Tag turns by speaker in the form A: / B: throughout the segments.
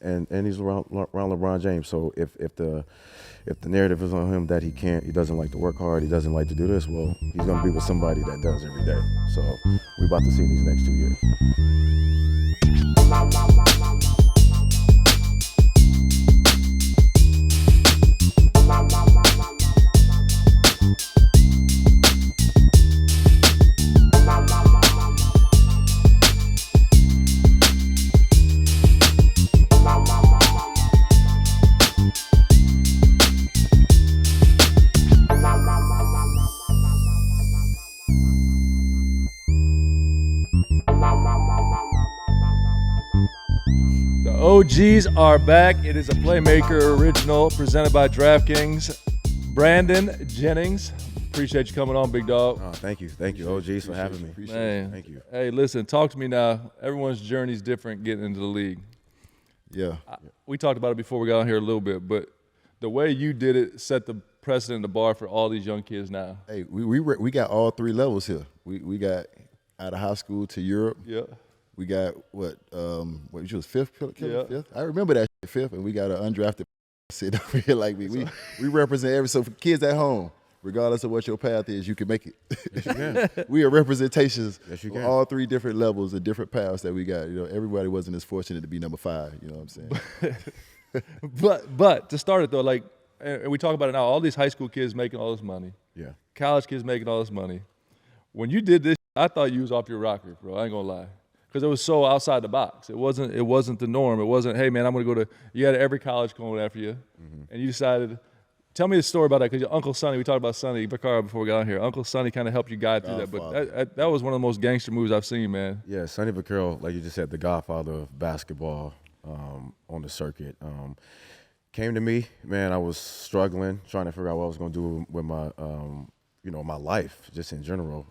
A: and he's around LeBron James. So if the narrative is on him that he doesn't like to work hard, he doesn't like to do this, well, he's gonna be with somebody that does every day. So we about to see these next 2 years.
B: OGs are back. It is a Playmaker original presented by DraftKings. Brandon Jennings, appreciate you coming on, big dog.
A: Oh, thank you, OGs, for having me.
B: Man.
A: Thank you.
B: Hey, listen, talk to me now. Everyone's journey is different getting into the league.
C: Yeah.
B: We talked about it before we got on here a little bit, but the way you did it set the precedent, the bar for all these young kids now.
C: Hey, we got all 3 levels here. We got out of high school to Europe.
B: Yeah.
C: We got what you was fifth?
B: Yeah.
C: Fifth? I remember that shit, fifth, and we got an undrafted sitting over here like me. We represent so for kids at home, regardless of what your path is, you can make it.
A: Yes, you can.
C: We are representations
A: Yes, you
C: of
A: can.
C: all 3 different levels and different paths that we got. You know, everybody wasn't as fortunate to be number 5. You know what I'm saying?
B: But to start it though, like, and we talk about it now, all these high school kids making all this money.
A: Yeah.
B: College kids making all this money. When you did this, I thought you was off your rocker, bro. I ain't gonna lie. Because it was so outside the box. It wasn't the norm. It wasn't, hey man, I'm gonna go to. You had every college going after you, and you decided. Tell me the story about that, because your Uncle Sonny. We talked about Sonny Bakara before we got on here. Uncle Sonny kind of helped you guide through that, but that was one of the most gangster moves I've seen, man.
A: Yeah, Sonny Vaccaro, like you just said, the godfather of basketball on the circuit. Came to me, man. I was struggling, trying to figure out what I was gonna do with my, my life, just in general.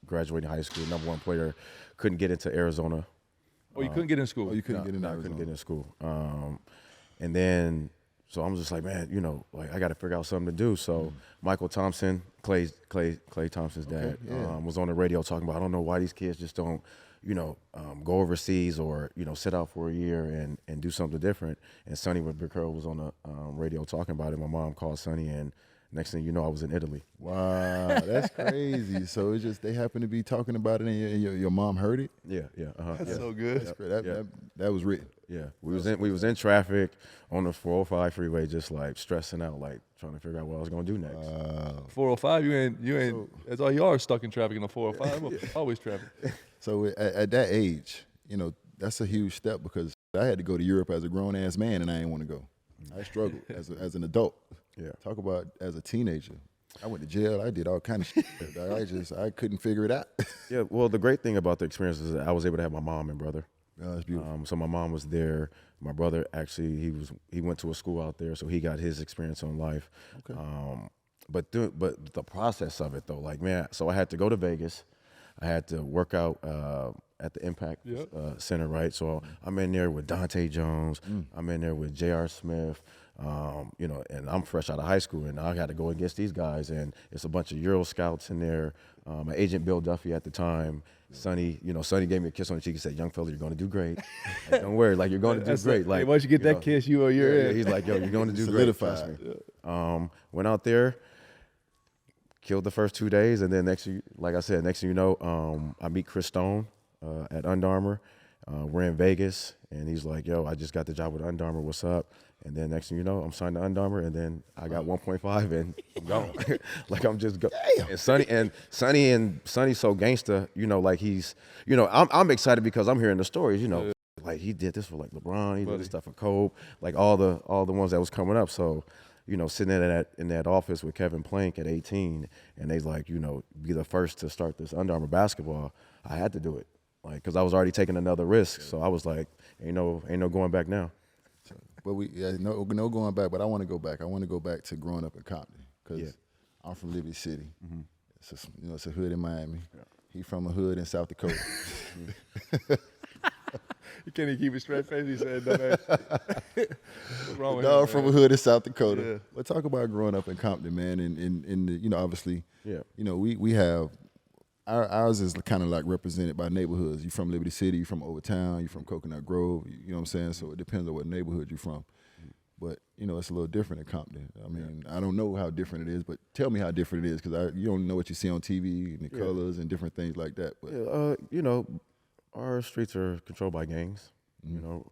A: Graduating high school, #1 player. Couldn't get into Arizona.
B: Oh, you couldn't get in school?
C: Oh, you couldn't get in
A: I
C: Arizona.
A: couldn't get in school. And then, so I'm just like, man, like I got to figure out something to do. So Michael Thompson, Clay Thompson's dad, was on the radio talking about, I don't know why these kids just don't, go overseas or, sit out for a year and do something different. And Sonny Vaccaro was on the radio talking about it. My mom called Sonny, and next thing you know, I was in Italy.
C: Wow, that's crazy. So it's just they happened to be talking about it, and your mom heard it.
A: Yeah.
B: That's so good.
C: That's great. That was written.
A: Yeah, we was in traffic on the 405 freeway, just like stressing out, like trying to figure out what I was gonna do next.
B: 405, you ain't. That's all you are, stuck in traffic in the 405. Always traffic.
C: So at that age, that's a huge step, because I had to go to Europe as a grown ass man, and I didn't want to go. I struggled as an adult.
A: Yeah.
C: Talk about as a teenager. I went to jail. I did all kind of shit. I couldn't figure it out.
A: Yeah. Well, the great thing about the experience is that I was able to have my mom and brother.
C: Oh, that's beautiful.
A: So my mom was there. My brother actually he went to a school out there, so he got his experience on life.
C: Okay.
A: But the process of it though, like man, so I had to go to Vegas. I had to work out at the Impact Center, right? So I'm in there with Dante Jones. I'm in there with J.R. Smith. And I'm fresh out of high school, and I had to go against these guys, and it's a bunch of Euro scouts in there. My agent Bill Duffy at the time, Sonny gave me a kiss on the cheek and said, "Young fella, you're going to do great. Like, don't worry, like you're going to do great." Like
B: once you get that kiss, you're in.
A: He's like, "Yo, you're going to do great. Trust me." Went out there, killed the first 2 days, and then next thing you know, I meet Chris Stone at Under Armour. We're in Vegas, and he's like, "Yo, I just got the job with Under Armour. What's up?" And then next thing you know, I'm signed to Under Armour, and then I got 1.5, and I'm gone. Like I'm just go. And Sonny's so gangster, like he's, I'm excited because I'm hearing the stories, like he did this for like LeBron, he did this stuff for Kobe, like all the ones that was coming up. So, sitting in that office with Kevin Plank at 18, and they's like, be the first to start this Under Armour basketball. I had to do it, like, because I was already taking another risk. So I was like, ain't no going back now.
C: But no going back. But I want to go back. I want to go back to growing up in Compton, because I'm from Liberty City. It's a hood in Miami. Yeah. He from a hood in South Dakota.
B: You can't even keep a straight face. He said, "What's wrong with him?"
C: Dog from a hood in South Dakota.
B: Yeah.
C: But talk about growing up in Compton, man, and obviously,
A: Yeah.
C: we have ours is kind of like represented by neighborhoods. You from Liberty City, you from Overtown, you from Coconut Grove. You know what I'm saying? So it depends on what neighborhood you're from. But it's a little different in Compton. I mean, I don't know how different it is, but tell me how different it is, because you don't know what you see on TV and the colors and different things like that. But
A: our streets are controlled by gangs. You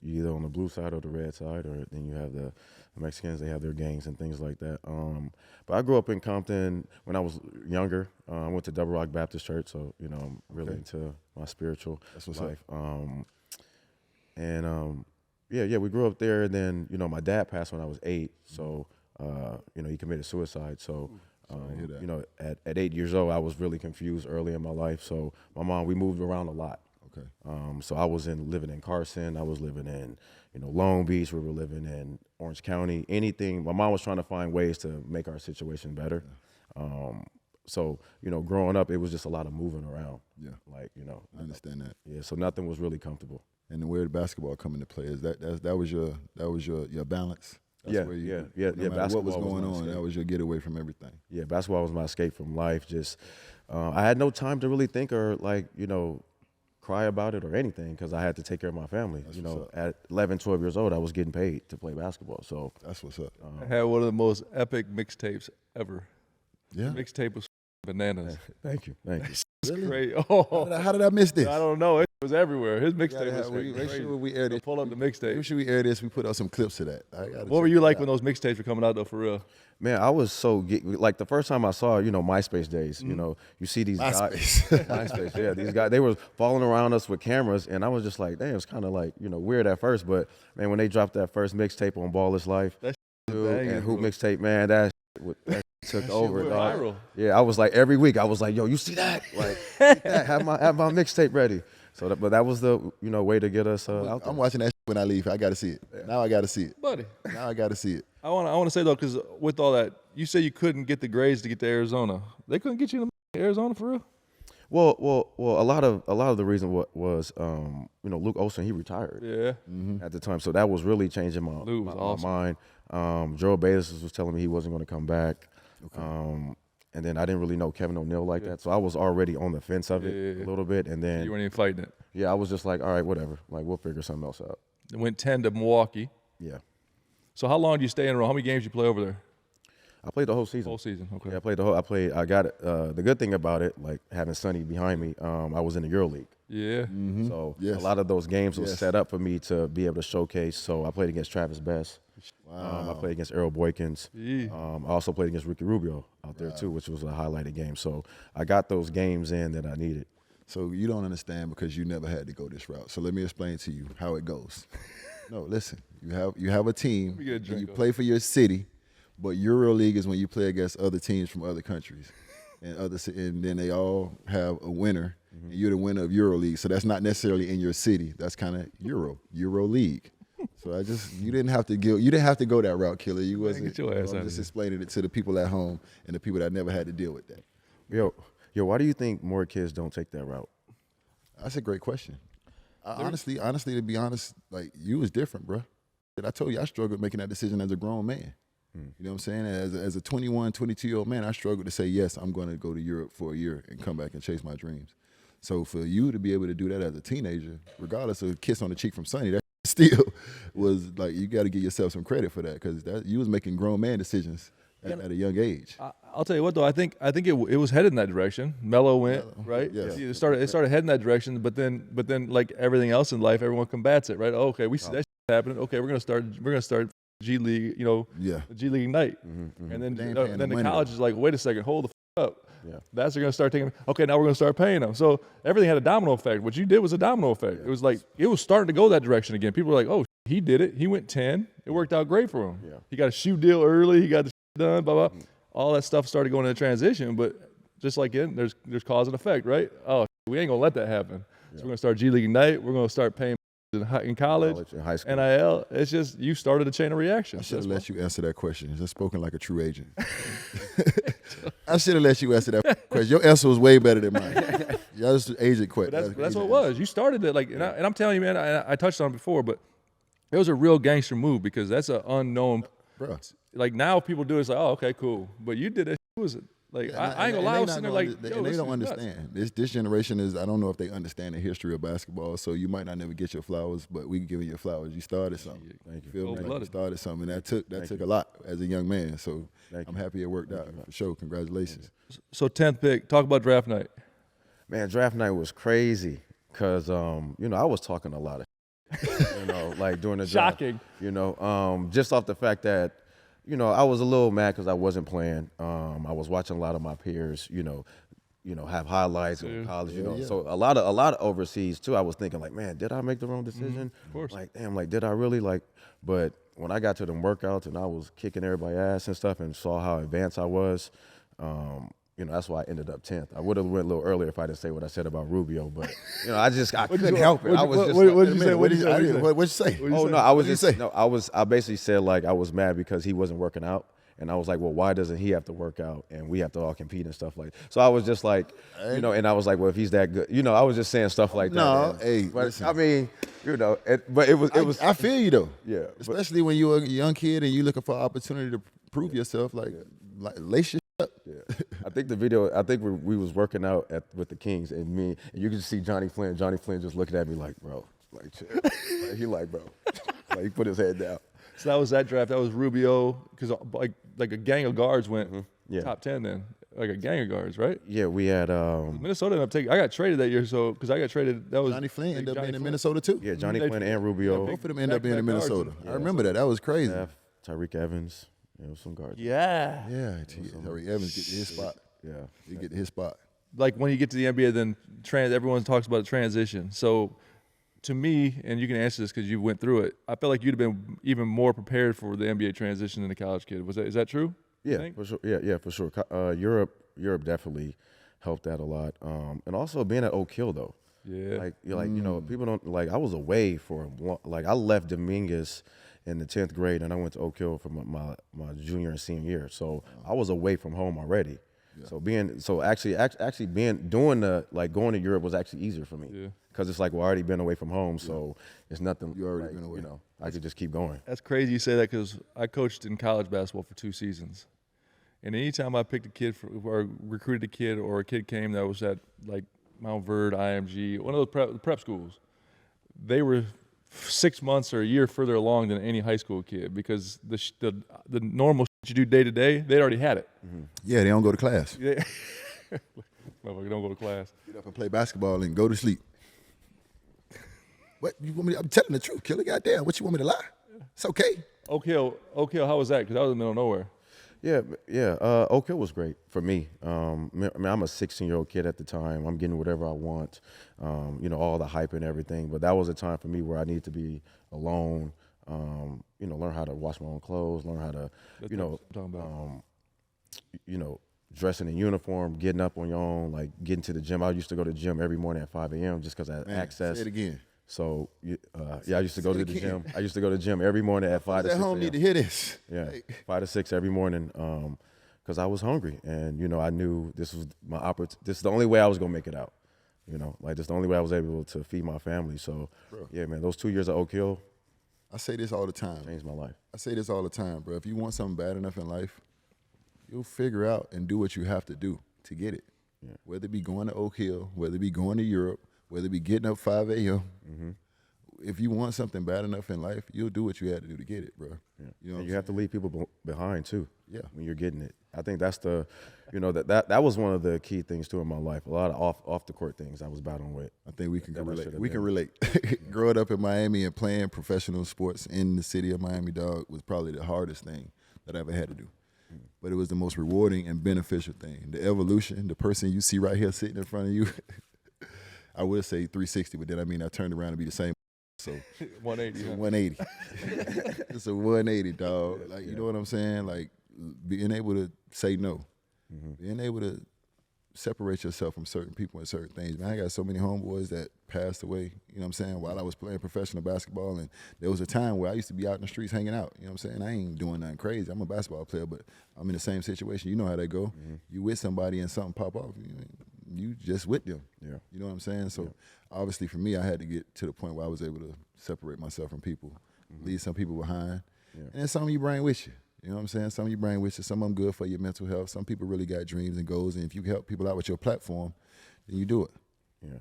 A: either on the blue side or the red side, or then you have the Mexicans. They have their gangs and things like that. But I grew up in Compton when I was younger. I went to Double Rock Baptist Church, so I'm really into my spiritual life. We grew up there, and then my dad passed when I was 8, so he committed suicide. So at 8 years old, I was really confused early in my life. So we moved around a lot.
C: Okay.
A: So I was living in Carson. I was living in Long Beach. We were living in Orange County. Anything. My mom was trying to find ways to make our situation better. So growing up, it was just a lot of moving around.
C: Yeah.
A: I
C: understand that.
A: Yeah. So nothing was really comfortable.
C: And where did basketball come into play? Is that was your balance? That's where
A: yeah.
C: No matter what was
A: Basketball
C: going
A: was my
C: on,
A: escape.
C: that was your getaway from everything.
A: Yeah, basketball was my escape from life. Just I had no time to really think or cry about it or anything, because I had to take care of my family. At 11, 12 years old, I was getting paid to play basketball. So
C: that's what's up.
B: I had one of the most epic mixtapes ever.
C: Yeah.
B: The mixtape was bananas.
A: Thank you.
B: It's
C: Really?
B: great. Oh,
C: How did I miss this?
B: I don't know. It was everywhere. His mixtape was
C: Make
B: crazy.
C: sure we air this.
B: Pull up the
C: Make
B: mixtape.
C: sure we air this. We put out some clips of that.
B: What were you like when those mixtapes were coming out, though, for real?
A: Man, I was so like the first time I saw MySpace days. You see these guys, MySpace, yeah, these guys, they were following around us with cameras, and I was just like, damn, it's kind of like weird at first, but man, when they dropped that first mixtape on Ballless Life,
B: That
A: and Hoop mixtape, man, that took over, dog.
B: Viral.
A: Yeah, I was like every week, I was like, yo, you see that? Like, have my mixtape ready. So, but that was the way to get us out there.
C: I'm watching that when I leave. I got to see it. Yeah. Now I got to see it.
B: Buddy.
C: Now I got to see it.
B: I want to say, though, because with all that, you say you couldn't get the grades to get to Arizona. They couldn't get you to Arizona for real?
A: Well, a lot of the reason was Luke Olson, he retired.
B: Yeah.
A: At the time, so that was really changing my
B: awesome.
A: mind. Joe Baez was telling me he wasn't going to come back.
C: Okay.
A: And then I didn't really know Kevin O'Neal like that, so I was already on the fence of it a little bit. And then
B: you weren't even fighting it.
A: Yeah, I was just like, all right, whatever. Like, we'll figure something else out.
B: It went 10 to Milwaukee.
A: Yeah.
B: So how long did you stay in a row? How many games did you play over there?
A: I played the whole season.
B: Whole season, okay.
A: Yeah, I got it. The good thing about it, like having Sonny behind me, I was in the EuroLeague.
B: Yeah.
C: Mm-hmm.
A: So a lot of those games was set up for me to be able to showcase. So I played against Travis Best.
C: Wow.
A: I played against Errol Boykins.
B: Yeah.
A: I also played against Ricky Rubio out there too, which was a highlighted game. So I got those games in that I needed.
C: So you don't understand because you never had to go this route. So let me explain to you how it goes. No, listen. You have a team. And you play for your city, but EuroLeague is when you play against other teams from other countries, and then they all have a winner. Mm-hmm. And you're the winner of EuroLeague. So that's not necessarily in your city. That's kind of EuroLeague. So you didn't have to go that route, Killer. You wasn't.
B: Get your ass out
C: I'm
B: of
C: just
B: here.
C: explaining it to the people at home and the people that never had to deal with that.
A: Yo, why do you think more kids don't take that route?
C: That's a great question. Honestly, to be honest, like you was different, bro. I told you I struggled making that decision as a grown man. You know what I'm saying? As a 21, 22-year-old man, I struggled to say, yes, I'm going to go to Europe for a year and come back and chase my dreams. So for you to be able to do that as a teenager, regardless of a kiss on the cheek from Sonny, that still was like, you got to give yourself some credit for that, because you was making grown man decisions at a young age.
B: I'll tell you what, though, I think it was headed in that direction. Melo went, right?
C: Yes.
B: It started heading that direction, but then like everything else in life, everyone combats it, right? Oh, okay, we see that happening. Okay, we're gonna start G League, G League night, and then the college is like, wait a second, hold the up.
A: Yeah.
B: That's they're gonna start taking. Okay, now we're gonna start paying them. So everything had a domino effect. What you did was a domino effect.
A: Yeah.
B: It was like it was starting to go that direction again. People were like, oh, he did it. He went 10. It worked out great for him.
A: Yeah.
B: He got a shoe deal early. He got the done. Blah blah. All that stuff started going into transition. But just like there's cause and effect, right? Oh, we ain't gonna let that happen. So we're gonna start G League night. We're gonna start paying in college,
A: in high school.
B: NIL. It's just you started a chain of reaction.
C: I should have let you answer that question. Just spoken like a true agent. I should have let you answer that question. Your answer was way better than mine. Y'all just agent question.
B: That's what it was. You started it and I'm telling you, man. I touched on it before, but it was a real gangster move because that's an unknown.
C: Bro.
B: Like now people do it, it's like, oh, okay, cool. But you did it. It was Like
C: Yeah,
B: I ain't gonna lie, I was sitting there like, yo,
C: and they
B: this
C: don't
B: is nuts.
C: understand. This generation is, I don't know if they understand the history of basketball, so you might not never get your flowers, but we giving you flowers. You started something.
A: Thank you.
C: Feel me? Like you
B: Cold-blooded.
C: started something. That took a lot as a young man. So
A: Thank
C: I'm
A: you.
C: happy it worked out for sure. Congratulations.
B: So 10th pick. Talk about draft night.
A: Man, draft night was crazy because I was talking a lot of like during the draft.
B: Shocking.
A: Just off the fact that I was a little mad because I wasn't playing. I was watching a lot of my peers, have highlights in college,
C: Yeah.
A: So a lot of overseas too. I was thinking like, man, did I make the wrong decision?
B: Of course.
A: Like, damn, like did I really like? But when I got to them workouts and I was kicking everybody's ass and stuff and saw how advanced I was, that's why I ended up 10th. I would have went a little earlier if I didn't say what I said about Rubio, but I couldn't help it. I was just.
B: What did you say?
C: What'd you say?
A: Oh no, I basically said like I was mad because he wasn't working out. And I was like, well, why doesn't he have to work out and we have to all compete and stuff like that? So I was just like, and I was like, well, if he's that good, I was just saying stuff like that.
C: No,
A: man. But
C: listen.
A: I mean, but it was.
C: I feel you though.
A: Yeah,
C: especially when you're a young kid and you're looking for an opportunity to prove yourself. Like lace your shit up.
A: Yeah. I think the video. I think we was working out with the Kings and you could see Johnny Flynn. Johnny Flynn just looking at me like, bro, like, chill. Like, he like, bro, like he put his head down.
B: So that was that draft. That was Rubio, because like a gang of guards went top 10 then. Like a gang of guards, right?
A: Yeah, we had
B: Minnesota ended up taking. I got traded that year, because I got traded. That was
C: Johnny Flynn ended up
B: Johnny
C: being in
B: Flynn.
C: Minnesota too.
A: Yeah, Johnny Flynn and Rubio.
C: Both of them ended up being in
B: back-to-back
C: Minnesota.
B: guards.
C: I remember that. That was crazy.
A: Steph, Tyreek Evans, some guards.
B: Yeah.
C: Yeah, Terry Evans get his spot.
A: Yeah.
C: He get his spot.
B: Like when you get to the NBA, then everyone talks about a transition. So to me, and you can answer this because you went through it, I feel like you'd have been even more prepared for the NBA transition than the college kid. Is that true?
A: Yeah, for sure. Yeah, for sure. Europe definitely helped that a lot. And also being at Oak Hill though.
B: Yeah.
A: People don't like. I was away for like I left Dominguez in the 10th grade and I went to Oak Hill for my junior and senior year. So I was away from home already. Yeah. So doing going to Europe was actually easier for me.
B: Yeah.
A: Because it's like, well, I already been away from home, so it's nothing.
C: You already been away.
A: I could just keep going.
B: That's crazy you say that, because I coached in college basketball for 2 seasons. And anytime I picked a kid or recruited a kid, or a kid came that was at like Mount Verde, IMG, one of those prep schools, they were 6 months or a year further along than any high school kid, because the normal shit you do day to day, they'd already had it.
C: Mm-hmm. Yeah, they don't go to class.
B: Yeah. Motherfucker don't go to class.
C: Get up and play basketball and go to sleep. What you want me? I'm telling the truth, killer. Goddamn, what you want me to lie? It's okay.
B: Oak Hill, how was that? Because I was in the middle of nowhere.
A: Yeah. Oak Hill was great for me. I mean, I'm a 16-year-old kid at the time. I'm getting whatever I want, all the hype and everything. But that was a time for me where I needed to be alone, learn how to wash my own clothes, learn how to, dressing in uniform, getting up on your own, like getting to the gym. I used to go to the gym every morning at 5 a.m. just because I had access.
C: Say it again.
A: So, I used to go to the gym. I used to go to the gym every morning at 5 to 6
C: at home
A: a.m.
C: need to hear this.
A: Yeah, 5 to 6 every morning because I was hungry. And, I knew this was my opportunity. This is the only way I was going to make it out. This is the only way I was able to feed my family. So, yeah, man, those 2 years at Oak Hill.
C: I say this all the time.
A: Changed my life.
C: I say this all the time, bro. If you want something bad enough in life, you'll figure out and do what you have to do to get it. Yeah. Whether it be going to Oak Hill, whether it be going to Europe, whether it be getting up 5 a.m. Mm-hmm. If you want something bad enough in life, you'll do what you had to do to get it, bro.
A: Yeah. You have to leave people behind too.
C: Yeah.
A: When you're getting it, I think that's the, that was one of the key things too in my life. A lot of off the court things I was battling with.
C: I think we can relate. We can relate. Growing up in Miami and playing professional sports in the city of Miami, dog, was probably the hardest thing that I ever had to do. But it was the most rewarding and beneficial thing. The evolution, the person you see right here sitting in front of you, I would say 360, but then I turned around to be the same. So
B: 180.
C: It's a 180. It's a 180, dog. Like, you know what I'm saying? Like, being able to say no, being able to separate yourself from certain people and certain things. Man, I got so many homeboys that passed away, you know what I'm saying, while I was playing professional basketball. And there was a time where I used to be out in the streets hanging out, you know what I'm saying? I ain't doing nothing crazy. I'm a basketball player, but I'm in the same situation. You know how that go. You with somebody and something pop off, you just with them. Yeah. You know what I'm saying? So obviously for me, I had to get to the point where I was able to separate myself from people, leave some people behind. Yeah. And then some you bring with you. You know what I'm saying? Some of you bring with you, some of them good for your mental health. Some people really got dreams and goals, and if you can help people out with your platform, then you do it.
A: Yeah,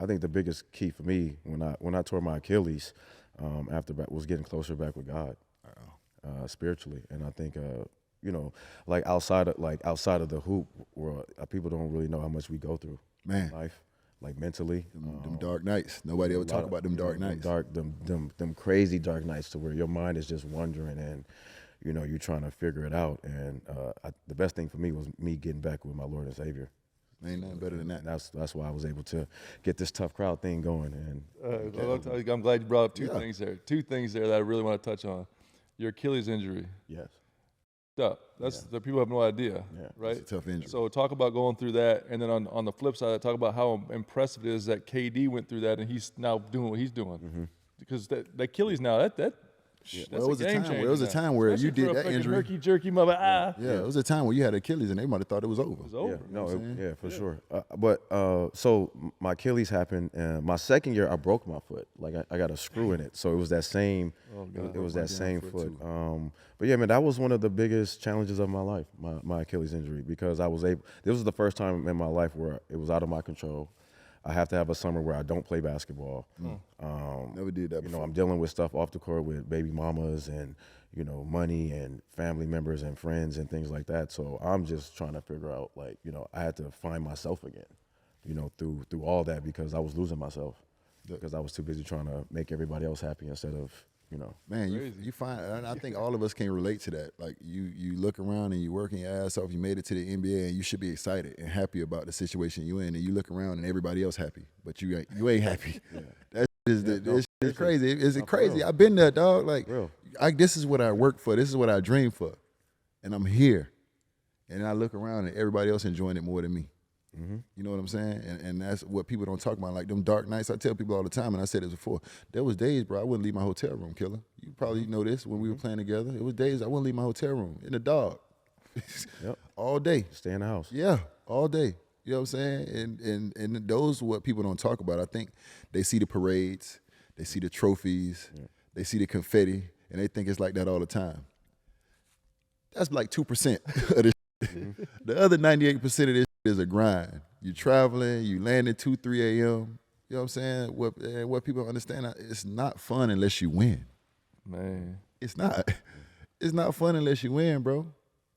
A: I think the biggest key for me when I tore my Achilles, was getting closer back with God, spiritually, and I think you know, like outside of the hoop world, people don't really know how much we go through in life, like mentally.
C: Them dark nights. Nobody ever talk about them dark nights.
A: Them crazy dark nights to where your mind is just wandering and, you know, you're trying to figure it out. And the best thing for me was me getting back with my Lord and Savior.
C: Ain't nothing better than that.
A: That's why I was able to get this Tuff Crowd thing going. And
B: I'm glad you brought up two things there. Two things there that I really want to touch on. Your Achilles injury.
A: Yes.
B: The people have no idea, right?
C: It's a tough injury.
B: So talk about going through that, and then on the flip side, talk about how impressive it is that KD went through that, and he's now doing what he's doing. Because the Achilles now, that's
C: Well, it was
B: a game changer.
C: It was a time where you did that injury.
B: Herky jerky mother.
C: Yeah, it was a time where you had Achilles, and they might have thought it was over.
B: It was over.
A: Yeah, for sure. But so my Achilles happened, and my second year I broke my foot. Like I got a screw in it, so it was that same. It was that same foot. But yeah, man, that was one of the biggest challenges of my life, my Achilles injury, because I was able. This was the first time in my life where it was out of my control. I have to have a summer where I don't play basketball.
C: Never did that
A: You
C: before.
A: know, I'm dealing with stuff off the court with baby mamas and, you know, money and family members and friends and things like that. So I'm just trying to figure out, like, you know, I had to find myself again, you know, through all that, because I was losing myself because I was too busy trying to make everybody else happy instead of, you know.
C: Man, you find, and I think all of us can relate to that. Like you look around and you working your ass off, you made it to the NBA, and you should be excited and happy about the situation you in, and you look around and everybody else happy, but you ain't happy. This is crazy. Is it crazy? I've been there, dog. Like, this is what I work for. This is what I dream for, and I'm here, and I look around and everybody else enjoying it more than me. You know what I'm saying? And that's what people don't talk about. Like them dark nights, I tell people all the time, and I said it before, there was days, bro, I wouldn't leave my hotel room, Killer. You probably know this when we were playing together. It was days I wouldn't leave my hotel room in the dark. All day.
A: Stay in the house.
C: Yeah, all day. You know what I'm saying? And those are what people don't talk about. I think they see the parades, they see the trophies, they see the confetti, and they think it's like that all the time. That's like 2% of this. The other 98% of this is a grind. You traveling, you landing 2, 3 a.m. You know what I'm saying? What people don't understand, it's not fun unless you win.
B: Man.
C: It's not. It's not fun unless you win, bro.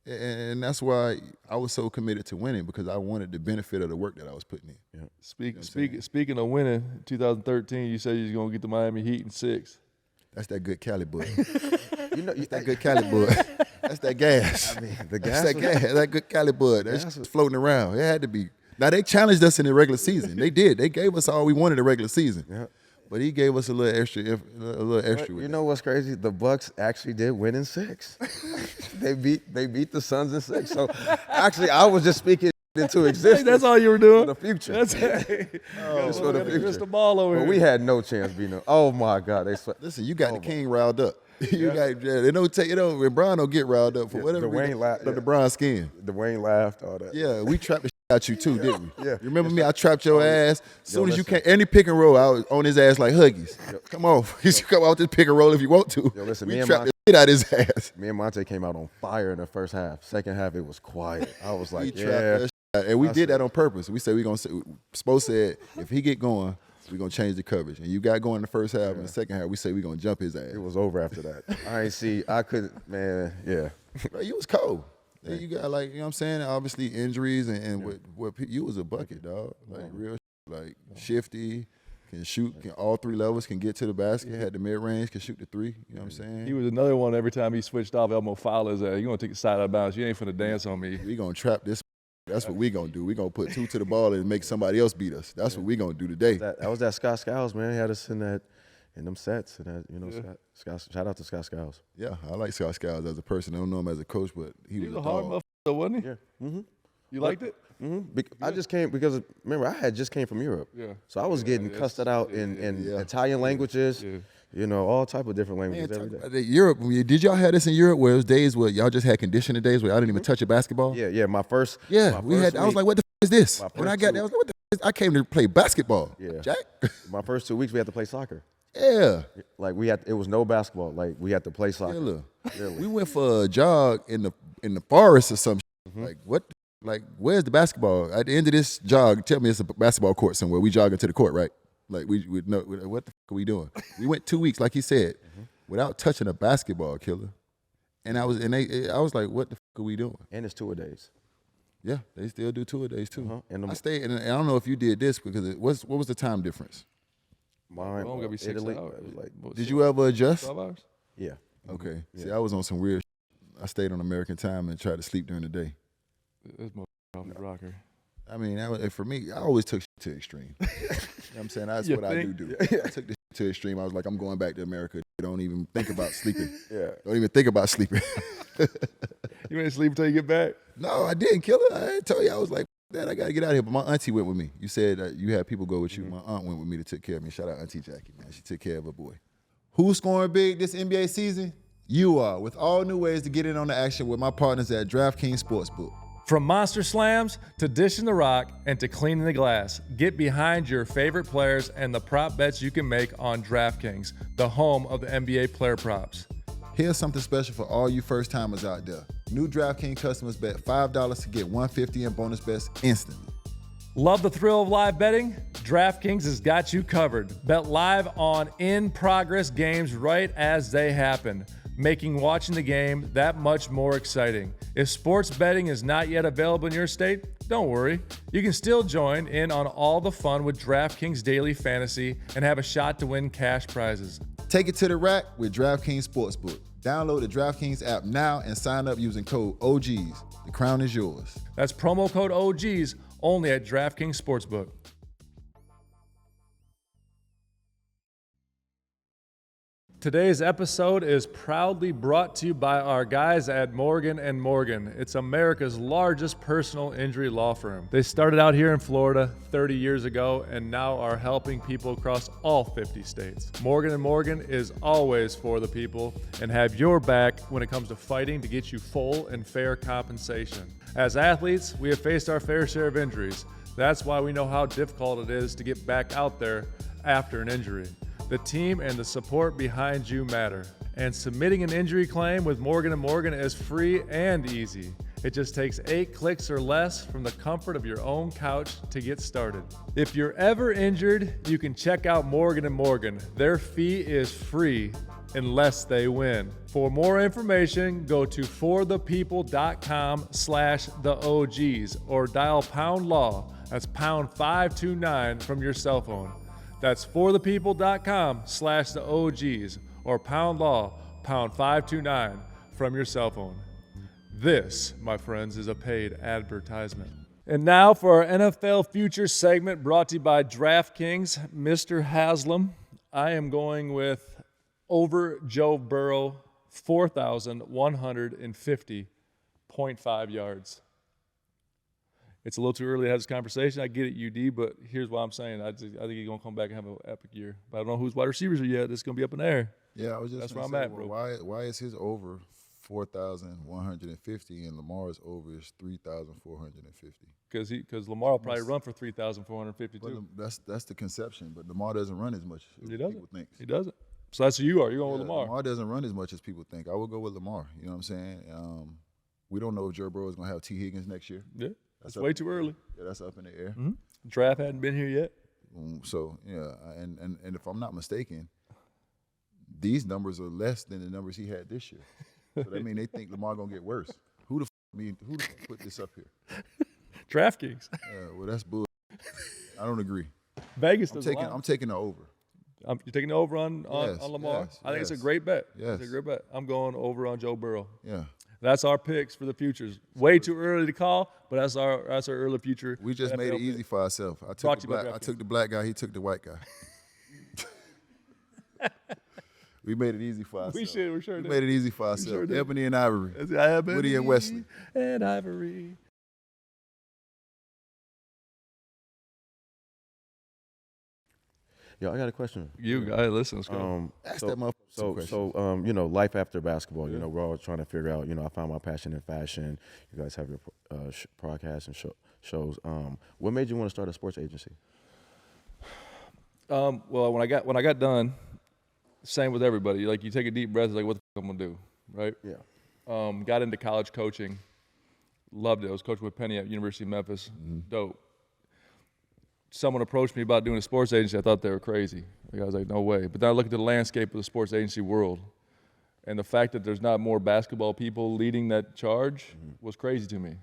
C: And that's why I was so committed to winning, because I wanted the benefit of the work that I was putting in.
B: Speaking of winning, 2013, you said you was gonna get the Miami Heat in 6.
C: That's that good Cali bud.
A: You know,
C: That's that good Cali bud. That's that gas.
A: I mean, the gas.
C: That's that gas. That good Cali bud. That's just floating around. It had to be. Now, they challenged us in the regular season. They did. They gave us all we wanted in the regular season.
A: Yeah.
C: But he gave us a little extra with
A: You know what's crazy? The Bucks actually did win in 6. They beat the Suns in 6. So actually, I was just speaking into existence.
B: That's all you were doing?
A: For the future.
B: That's
A: Just for the future.
B: crystal ball over
A: But
B: here.
A: we had no chance beating them. Oh my God, they sweat.
C: Listen, you got the king riled up. You got they don't take when Bron don't get riled up for whatever
A: Dwayne
C: reason.
A: laughed.
C: The Bron skin.
A: Dwayne laughed, all that.
C: Yeah, we trapped the shit out you too, didn't we?
A: Yeah.
C: You remember me? I trapped your ass. As soon as you
A: listen.
C: came, any pick and roll, I was on his ass like Huggies. Come on, you come out this pick and roll if you want to.
A: Yo, listen,
C: we
A: me and
C: trapped the shit out his ass.
A: Me and Monte came out on fire in the first half. Second half, it was quiet. I was like,
C: We trapped that shit out. And we did that on purpose. We said Spo said if he get going, we're going to change the coverage. And you got going in the first half, and the second half, we say we're going to jump his ass.
A: It was over after that. I couldn't, man, yeah.
C: Bro, you was cold. Yeah. You got, like, you know what I'm saying? Obviously, injuries and you was a bucket, dog. Like, real like, shifty, can shoot, all 3 levels, can get to the basket, had the mid-range, can shoot the 3. You know what I'm saying?
B: He was another one. Every time he switched off, Elmo foul his ass. You gonna take a side out of bounds? You ain't finna dance on me.
C: We gonna trap this. That's what we gonna do. We gonna put 2 to the ball and make somebody else beat us. That's what we gonna do today.
A: That was that Scott Skiles, man. He had us in them sets. And that, you know, Scott, shout out to Scott Skiles.
C: Yeah, I like Scott Skiles as a person. I don't know him as a coach, but he was a
B: hard
C: dog.
B: motherfucker, wasn't he?
A: Yeah. Mm-hmm.
B: You liked it?
A: Mm-hmm. I just came because, remember, I had just came from Europe.
B: Yeah.
A: So I was getting cussed out in Italian languages, you know, all type of different languages every day.
C: Europe, did y'all have this in Europe where it was days where y'all just had conditioning days where y'all didn't even touch a basketball?
A: Yeah, my first.
C: Yeah,
A: my first
C: I was like, what the f is this? When I got there, I was like, what the f is? I came to play basketball.
A: Yeah.
C: Jack.
A: My first 2 weeks, we had to play soccer.
C: Yeah.
A: Like it was no basketball. Like we had to play soccer.
C: Yeah, look. We went for a jog in the forest or something. Like what? Like where's the basketball? At the end of this jog, tell me it's a basketball court somewhere. We jogging to the court, right? Like we know what the fuck are we doing? We went 2 weeks, like he said, without touching a basketball, killer. And I was like, what the fuck are we doing?
A: And it's 2-a-days.
C: Yeah, they still do 2-a-days too.
A: And
C: I stayed, and I don't know if you did this because what was the time difference?
A: Mine,
B: Well, gonna be 6
A: Italy,
B: hours.
A: it was like,
B: What,
C: Did you ever adjust?
B: 12 hours?
A: yeah.
C: Okay. See, I was on some weird. I stayed on American time and tried to sleep during the day.
B: This motherfucker rocker.
C: I mean, for me, I always took shit to extreme. You know what I'm saying? That's
B: You
C: what I do. I took this shit to extreme. I was like, I'm going back to America. Don't even think about sleeping.
A: Yeah.
C: Don't even think about sleeping.
B: You ain't sleep until you get back?
C: No, I didn't, killer. I told you I was like, Dad, I got to get out of here. But my auntie went with me. You said that you had people go with you. My aunt went with me to take care of me. Shout out Auntie Jackie, man. She took care of her boy. Who's scoring big this NBA season? You are, with all new ways to get in on the action with my partners at DraftKings Sportsbook.
B: From monster slams to dishing the rock and to cleaning the glass, get behind your favorite players and the prop bets you can make on DraftKings, the home of the NBA player props.
C: Here's something special for all you first-timers out there. New DraftKings customers bet $5 to get $150 in bonus bets instantly.
B: Love the thrill of live betting? DraftKings has got you covered. Bet live on in-progress games right as they happen, making watching the game that much more exciting. If sports betting is not yet available in your state, don't worry. You can still join in on all the fun with DraftKings Daily Fantasy and have a shot to win cash prizes.
C: Take it to the rack with DraftKings Sportsbook. Download the DraftKings app now and sign up using code OGs. The crown is yours.
B: That's promo code OGs only at DraftKings Sportsbook. Today's episode is proudly brought to you by our guys at Morgan & Morgan. It's America's largest personal injury law firm. They started out here in Florida 30 years ago and now are helping people across all 50 states. Morgan & Morgan is always for the people and have your back when it comes to fighting to get you full and fair compensation. As athletes, we have faced our fair share of injuries. That's why we know how difficult it is to get back out there after an injury. The team and the support behind you matter. And submitting an injury claim with Morgan & Morgan is free and easy. It just takes 8 clicks or less from the comfort of your own couch to get started. If you're ever injured, you can check out Morgan & Morgan. Their fee is free unless they win. For more information, go to forthepeople.com/theOGs or dial pound law. That's pound 529 from your cell phone. That's forthepeople.com/theOGs or pound law, pound 529 from your cell phone. This, my friends, is a paid advertisement. And now for our NFL Futures segment brought to you by DraftKings. Mr. Haslam, I am going with over Joe Burrow, 4,150.5 yards. It's a little too early to have this conversation. I get it, UD, but here's what I'm saying. I think he's going to come back and have an epic year. But I don't know whose wide receivers are yet. This is going to be up in the air.
C: Yeah, I was just
B: That's where I'm
C: say,
B: at, bro.
C: Why is his over 4,150 and Lamar's over is 3,450?
B: Because Lamar will probably run for 3,450 too.
C: That's the conception, but Lamar doesn't run as much as people think.
B: He doesn't. So that's who you are. You're going with Lamar.
C: Lamar doesn't run as much as people think. I would go with Lamar. You know what I'm saying? We don't know if Joe Burrow is going to have T. Higgins next year.
B: Yeah, that's way too early.
C: Yeah, that's up in the air.
B: Mm-hmm. Draft hadn't been here yet.
C: So, yeah, and if I'm not mistaken, these numbers are less than the numbers he had this year. So that means they think Lamar going to get worse. Who the put this up here?
B: DraftKings.
C: Well, that's bull. I don't agree.
B: Vegas
C: I'm taking the over.
B: You're taking the over on Lamar?
C: Yes,
B: I think it's a great bet.
C: Yes.
B: It's a great bet. I'm going over on Joe Burrow.
C: Yeah.
B: That's our picks for the futures. Way too early to call, but that's our early future.
C: We just made it easy for ourselves. I took the black guy, he took the white guy. We made it easy for ourselves.
B: We sure did.
C: Made it easy for ourselves.
B: Sure did.
C: Ebony and Ivory.
B: Ebony
C: Woody and Wesley.
B: And Ivory.
A: Yo, I got a question.
B: You guys, listen, let's go.
C: Ask that motherfucker some questions.
A: So, life after basketball, we're all trying to figure out, I found my passion in fashion. You guys have your podcast and shows. What made you want to start a sports agency?
B: Well, when I got done Same with everybody. Like, you take a deep breath, it's like, what the fuck I'm gonna do, right?
A: Yeah.
B: Got into college coaching, loved it. I was coaching with Penny at University of Memphis, dope. Someone approached me about doing a sports agency. I thought they were crazy. Like, I was like, no way. But then I looked at the landscape of the sports agency world, and the fact that there's not more basketball people leading that charge was crazy to me.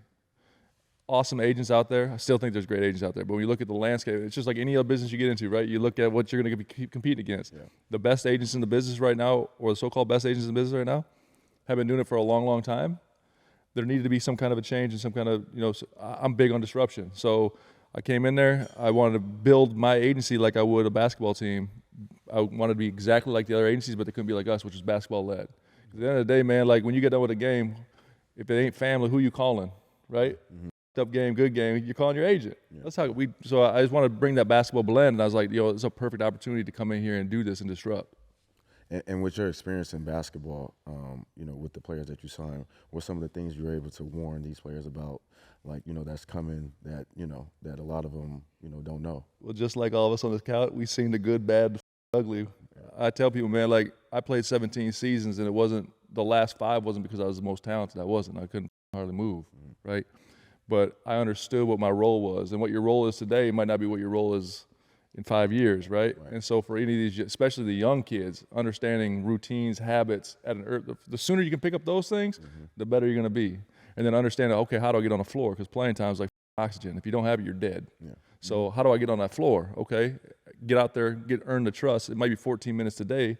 B: Awesome agents out there. I still think there's great agents out there. But when you look at the landscape, it's just like any other business you get into, right? You look at what you're going to keep competing against. Yeah. The best agents in the business right now, or the so-called best agents in the business right now, have been doing it for a long, long time. There needed to be some kind of a change and some kind of, I'm big on disruption. So I came in there. I wanted to build my agency like I would a basketball team. I wanted to be exactly like the other agencies, but they couldn't be like us, which is basketball-led. At the end of the day, man, like, when you get done with a game, if it ain't family, who you calling, right? Up game, good game, you're calling your agent. Yeah. That's how so I just want to bring that basketball blend, and I was like, it's a perfect opportunity to come in here and do this and disrupt.
A: And with your experience in basketball, with the players that you signed, what some of the things you were able to warn these players about, like, that's coming that, that a lot of them, don't know?
B: Well, just like all of us on this couch, we've seen the good, bad, the ugly. Yeah. I tell people, man, like, I played 17 seasons, and it wasn't, the last 5 wasn't because I was the most talented. I couldn't hardly move, right? But I understood what my role was, and what your role is today might not be what your role is in 5 years, right? And so for any of these, especially the young kids, understanding routines, habits, the sooner you can pick up those things, the better you're going to be. And then understanding, okay, how do I get on the floor? Because playing time is like oxygen. If you don't have it, you're dead. Yeah. So how do I get on that floor? Okay, get out there, earn the trust. It might be 14 minutes today.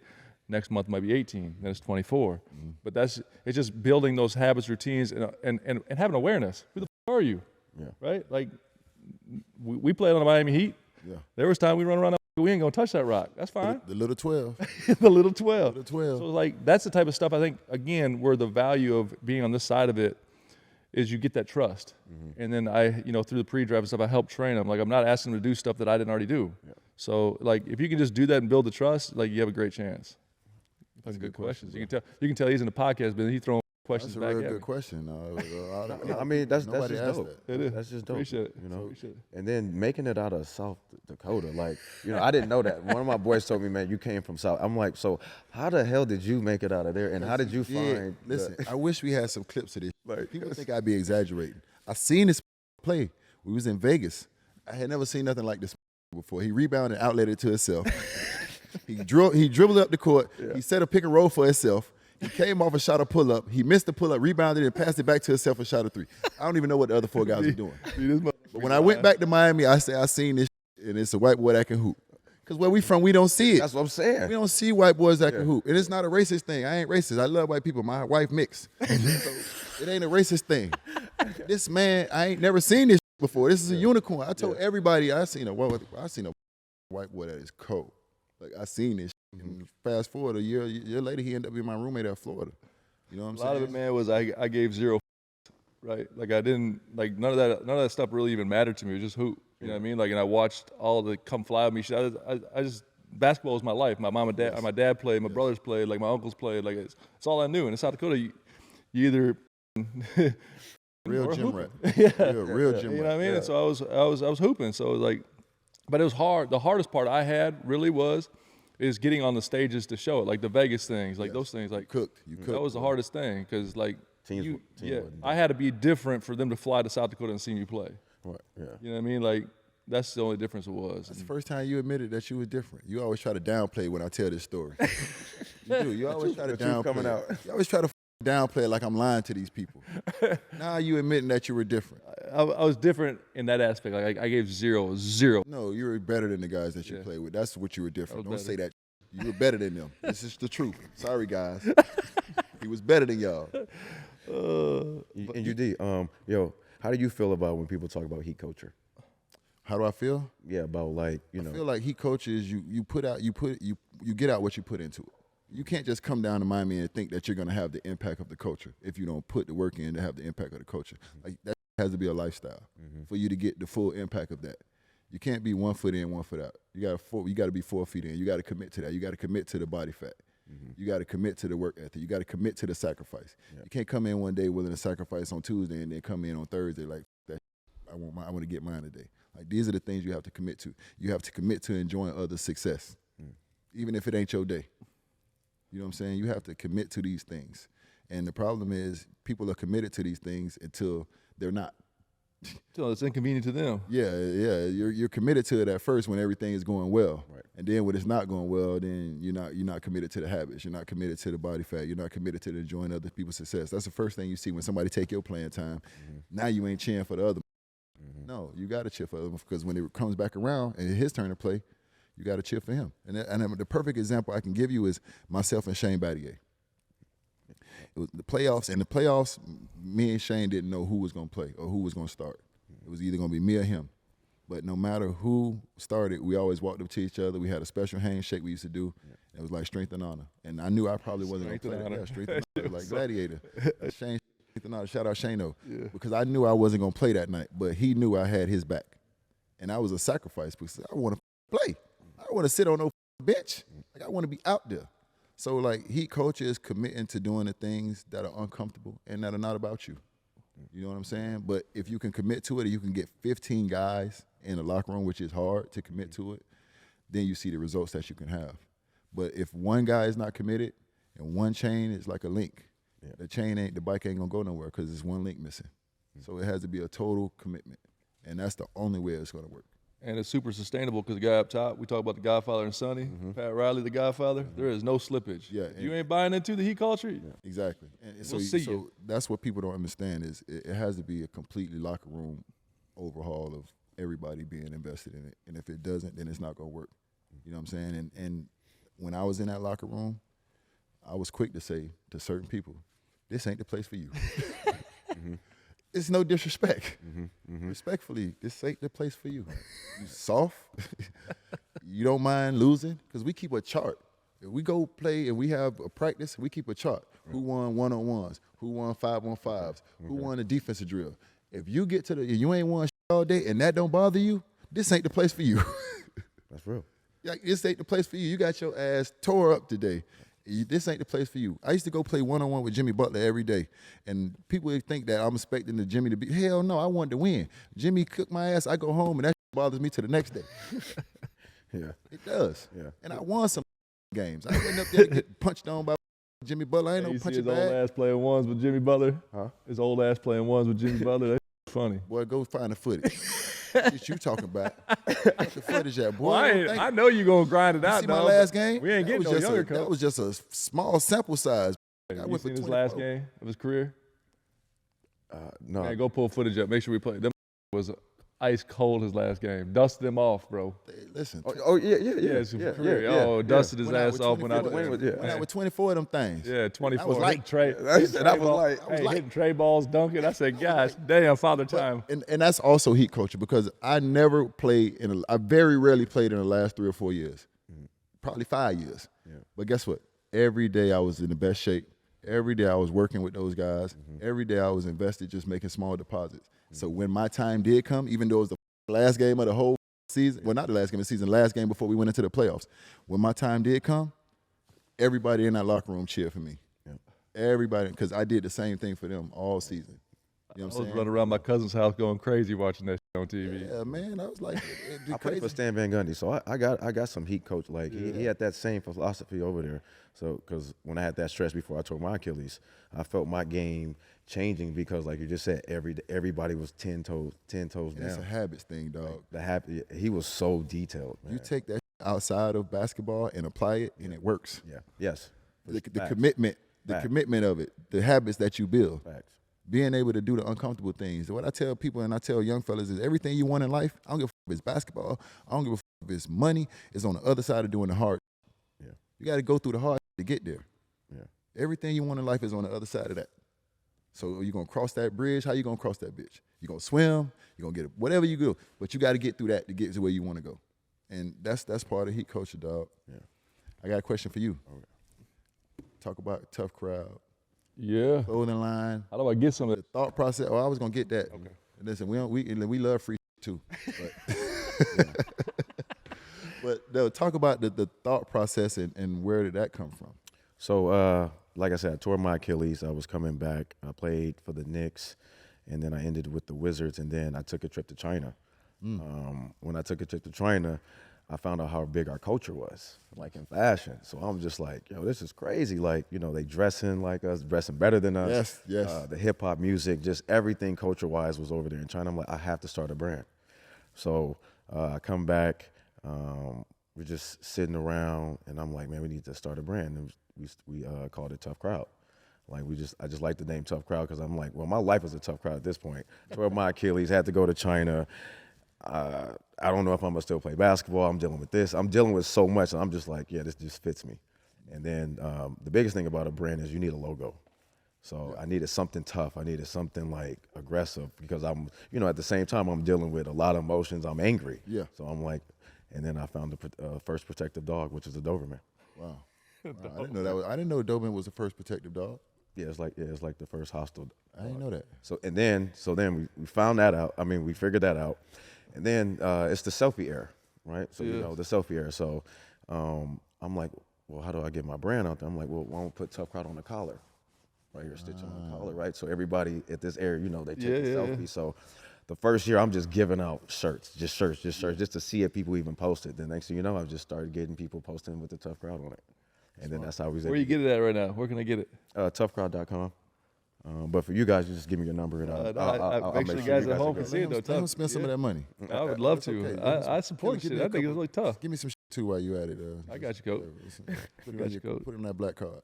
B: Next month might be 18, then it's 24. But it's just building those habits, routines, and having awareness. Who the f are you? Yeah. Right? Like, we played on the Miami Heat. Yeah. There was time we run around, we ain't gonna touch that rock. That's fine.
C: The little 12.
B: The little 12.
C: The little 12.
B: So, like, that's the type of stuff I think, again, where the value of being on this side of it is you get that trust. And then through the pre-draft and stuff, I help train them. Like, I'm not asking them to do stuff that I didn't already do. Yeah. So, like, if you can just do that and build the trust, like, you have a great chance. That's good questions. You can tell he's in the podcast, but he's throwing questions back at me.
C: That's a real good question.
A: I mean, that's just dope.
B: It is.
A: That's just dope.
B: Appreciate it.
A: And then making it out of South Dakota, like, I didn't know that. One of my boys told me, man, you came from South. I'm like, so how the hell did you make it out of there? And how did you find?
C: Listen, I wish we had some clips of this. Like, people think I'd be exaggerating. I seen this play. We was in Vegas. I had never seen nothing like this before. He rebounded and outletted to himself. He dribbled up the court. Yeah. He set a pick and roll for himself. He came off a shot of pull up. He missed the pull up, rebounded, and passed it back to himself and shot a 3. I don't even know what the other 4 guys were doing. But when I went back to Miami, I said, I seen this, and it's a white boy that can hoop. Because where we from, we don't see it.
A: That's what I'm saying.
C: We don't see white boys that can hoop. And it's not a racist thing. I ain't racist. I love white people. My wife mixed. So it ain't a racist thing. This man, I ain't never seen this before. This is a unicorn. I told everybody I seen a white boy that is cold. Like, I seen this. And fast forward a year later, he ended up being my roommate at Florida. You know what I'm saying?
B: A lot of it, man, was I gave 0, right? Like, I didn't, like, none of that stuff really even mattered to me. It was just hoop. You know what I mean? Like, and I watched all the come fly with me shit. I just, basketball was my life. My mom and dad, my dad played, my brothers played, like, my uncles played. Like, it's all I knew. And in South Dakota, you either
C: real gym rat. Real gym rat.
B: You know what I mean? And so I was hooping. So it was like, but it was hard. The hardest part I had really is getting on the stages to show it, like the Vegas things, like those things. Like,
C: you cooked.
B: That was the hardest thing, because, like,
A: teams
B: I had to be different for them to fly to South Dakota and see me play.
A: Right. Yeah.
B: You know what I mean? Like, that's the only difference it was.
C: That's the first time you admitted that you were different. You always try to downplay when I tell this story. You do. You always try to downplay. You always try to downplay it like I'm lying to these people. Now you admitting that you were different.
B: I was different in that aspect. Like, I gave 0.
C: No, you were better than the guys that you played with. That's what you were different. Don't say that. You were better than them. This is the truth. Sorry, guys. He was better than y'all.
A: And you did. How do you feel about when people talk about heat culture?
C: How do I feel?
A: Yeah, about, like,
C: I feel like heat coaches, you get out what you put into it. You can't just come down to Miami and think that you're going to have the impact of the culture if you don't put the work in to have the impact of the culture. Like, that has to be a lifestyle for you to get the full impact of that. You can't be 1 foot in, 1 foot out. You got to be 4 feet in. You got to commit to that. You got to commit to the body fat. You got to commit to the work ethic. You got to commit to the sacrifice. Yeah. You can't come in one day willing to sacrifice on Tuesday and then come in on Thursday like that. I want to get mine today. Like, these are the things you have to commit to. You have to commit to enjoying others' success, even if it ain't your day. You know what I'm saying? You have to commit to these things. And the problem is people are committed to these things until they're not.
B: Until it's inconvenient to them.
C: Yeah. You're committed to it at first when everything is going well.
A: Right.
C: And then when it's not going well, then you're not committed to the habits. You're not committed to the body fat. You're not committed to enjoying other people's success. That's the first thing you see when somebody take your playing time. Now you ain't cheering for the other. No, you got to cheer for the other because when it comes back around and it's his turn to play, you got to cheer for him. And the perfect example I can give you is myself and Shane Battier. It was the playoffs. In the playoffs, me and Shane didn't know who was going to play or who was going to start. It was either going to be me or him. But no matter who started, we always walked up to each other. We had a special handshake we used to do. It was like strength and honor. And I knew I probably wasn't going to play that. Yeah, strength and honor, like Gladiator. Shane, strength and honor. Shout out Shane-O. Yeah. Because I knew I wasn't going to play that night, but he knew I had his back. And that was a sacrifice because I want to play. I don't want to sit on no bench. Like, I want to be out there. So, like, Heat culture is committing to doing the things that are uncomfortable and that are not about you. You know what I'm saying? But if you can commit to it, or you can get 15 guys in the locker room, which is hard to commit to it, then you see the results that you can have. But if one guy is not committed and one chain is like a link, the bike ain't gonna go nowhere because there's one link missing. So it has to be a total commitment, and that's the only way it's gonna work.
B: And it's super sustainable because the guy up top, we talk about the Godfather and Sonny, Pat Riley, the Godfather. There is no slippage.
C: Yeah,
B: if you ain't buying into the Heat culture,
C: exactly. And
B: so
C: that's what people don't understand is it has to be a completely locker room overhaul of everybody being invested in it. And if it doesn't, then it's not gonna work. You know what I'm saying? And when I was in that locker room, I was quick to say to certain people, "This ain't the place for you." It's no disrespect. Respectfully, this ain't the place for you. You soft. You don't mind losing because we keep a chart. If we go play and we have a practice, we keep a chart. Who won one-on-ones? Who won 5-on-5s? Who won a defensive drill? If you get to you ain't won all day and that don't bother you, this ain't the place for you.
A: That's real.
C: Like, this ain't the place for you. You got your ass tore up today. This ain't the place for you. I used to go play one-on-one with Jimmy Butler every day, and people would think that I'm expecting the Jimmy to be, hell no, I wanted to win. Jimmy cooked my ass, I go home, and that bothers me to the next day.
A: Yeah.
C: It does.
A: Yeah.
C: And I won some games. I went up there to get punched on by Jimmy Butler. I ain't no punching bag.
B: His old ass playing ones with Jimmy Butler? Huh? His old ass playing ones with Jimmy Butler? That's funny.
C: Boy, go find the footage. What you talking about? What's the footage at, boy?
B: Well, I know you going to grind it out,
C: see my last game?
B: We ain't getting no younger coach.
C: That was just a small sample size.
B: You seen his last game of his career?
A: No.
B: Man, go pull footage up. Make sure we play. Them was ice cold his last game. Dusted him off, bro.
C: Hey, listen.
B: Dusted his ass off when I
C: went out with 24 of them things.
B: Yeah, 24.
C: I was like,
B: hitting tray balls, dunking. I said, gosh, damn, father time.
C: And that's also Heat culture because I never played I very rarely played in the last 3 or 4 years, probably 5 years. Yeah. But guess what? Every day I was in the best shape. Every day I was working with those guys. Every day I was invested just making small deposits. So when my time did come, even though it was the last game of the whole season, well, not the last game of the season, last game before we went into the playoffs, when my time did come, everybody in that locker room cheered for me. Yeah. Everybody, because I did the same thing for them all season. You know what I'm saying?
B: I was running around my cousin's house going crazy watching that shit on TV.
C: Yeah, man, I was like,
A: I played for Stan Van Gundy, so I got some Heat coach. Like he had that same philosophy over there. So because when I had that stress before I tore my Achilles, I felt my game changing because, like you just said, everybody was 10 toes down.
C: It's a habits thing, dog.
A: Like, the habit. He was so detailed. Man.
C: You take that outside of basketball and apply it, and it works.
A: Yeah. Yes.
C: The commitment, commitment of it, the habits that you build.
A: Facts.
C: Being able to do the uncomfortable things. What I tell people and I tell young fellas is everything you want in life, I don't give a fuck if it's basketball, I don't give a fuck if it's money, it's on the other side of doing the hard. Yeah. You got to go through the hard to get there. Yeah. Everything you want in life is on the other side of that. So you're going to cross that bridge, how you going to cross that bitch? You're going to swim, you're going to get it, whatever you do, but you got to get through that to get to where you want to go. And that's part of Heat culture, dog. Yeah. I got a question for you. Okay. Talk about Tuff Crowd.
B: Yeah.
C: Clothing line.
B: How do I get some of
C: the thought process? Oh, I was gonna get that. Okay. Listen, we love free too. But they'll talk about the thought process and where did that come from?
A: So like I said, I tore my Achilles. I was coming back. I played for the Knicks, and then I ended with the Wizards, and then I took a trip to China. When I took a trip to China, I found out how big our culture was, like in fashion. So I'm just like, yo, this is crazy. Like, you know, they dressing like us, dressing better than us.
C: Yes, yes.
A: The hip hop music, just everything culture-wise was over there in China. I'm like, I have to start a brand. So I come back, we're just sitting around, and I'm like, man, we need to start a brand. And we called it Tuff Crowd. Like I just like the name Tuff Crowd because I'm like, well, my life is a tough crowd at this point. Tore my Achilles, had to go to China. I don't know if I'm gonna still play basketball. I'm dealing with this. I'm dealing with so much, and I'm just like, yeah, this just fits me. And then the biggest thing about a brand is you need a logo. So I needed something tough. I needed something like aggressive because I'm, you know, at the same time I'm dealing with a lot of emotions. I'm angry.
C: Yeah.
A: So I'm like, and then I found the first protective dog, which is a Doberman.
C: Wow. Wow. I didn't know that. I didn't know Doberman was the first protective dog.
A: Yeah, it's like the first hostile dog.
C: I didn't know that.
A: So then we found that out. I mean, we figured that out. And then it's the selfie era, right? So, you know, the selfie era. So I'm like, well, how do I get my brand out there? I'm like, well, why don't we put Tuff Crowd on the collar? Right here, stitch on the collar, right? So everybody at this area, you know, they take a selfie. So the first year, I'm just giving out shirts, just to see if people even post it. The next thing you know, I've just started getting people posting with the Tuff Crowd on it. And then that's how we.
B: Where you get it at right now? Where can I get it?
A: Tuffcrowd.com. But for you guys, you just give me your number and I'll
B: make sure you guys at home can
A: are
B: see it though.
C: Let him spend some of that money.
B: I would love to.
C: Okay.
B: I support shit. I think it's really tough.
C: Give me some shit too while you at it.
B: I got you, coach.
C: Put it on that black card.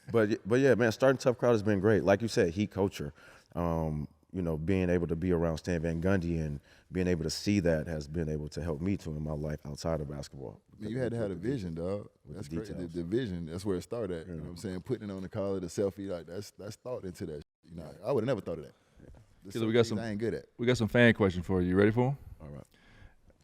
A: But yeah, man, starting Tuff Crowd has been great. Like you said, heat culture. You know, being able to be around Stan Van Gundy and being able to see that has been able to help me too in my life outside of basketball.
C: I mean, you had to have a vision, dog. That's crazy. The vision, that's where it started at. You know what I'm saying? Putting it on the collar, the selfie, like that's thought into that. You know, I would have never thought of that.
B: So we got some.
C: I ain't good at.
B: We got some fan questions for you. You ready for them?
A: All right.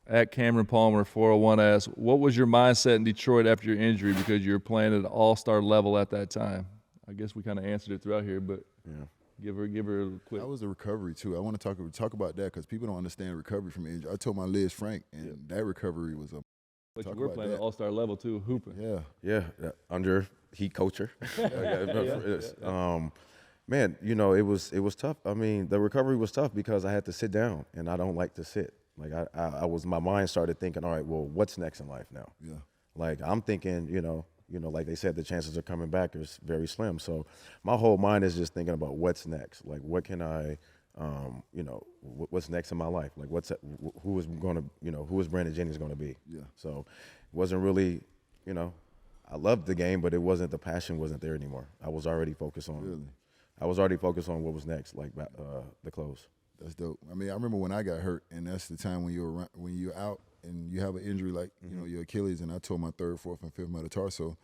B: At Cameron Palmer 401 asks, what was your mindset in Detroit after your injury because you were playing at an all-star level at that time? I guess we kind of answered it throughout here, but give her a quick.
C: That was a recovery too. I want to talk about that because people don't understand recovery from injury. I told my Liz Frank, and that recovery was a.
B: But you were playing at all-star level too, hooping.
A: Yeah, under heat culture. Man, you know, it was tough. I mean, the recovery was tough because I had to sit down, and I don't like to sit. Like my mind started thinking, all right, well, what's next in life now? Yeah. Like I'm thinking, you know, like they said, the chances of coming back is very slim. So my whole mind is just thinking about what's next. Like, what can I, you know, what's next in my life? Like, who is Brandon Jennings going to be? Yeah. So it wasn't really, you know, I loved the game, but the passion wasn't there anymore. I was already focused on what was next, like the close.
C: That's dope. I mean, I remember when I got hurt, and that's the time when you're out and you have an injury like you know your Achilles, and I tore my third, fourth, and fifth metatarsal,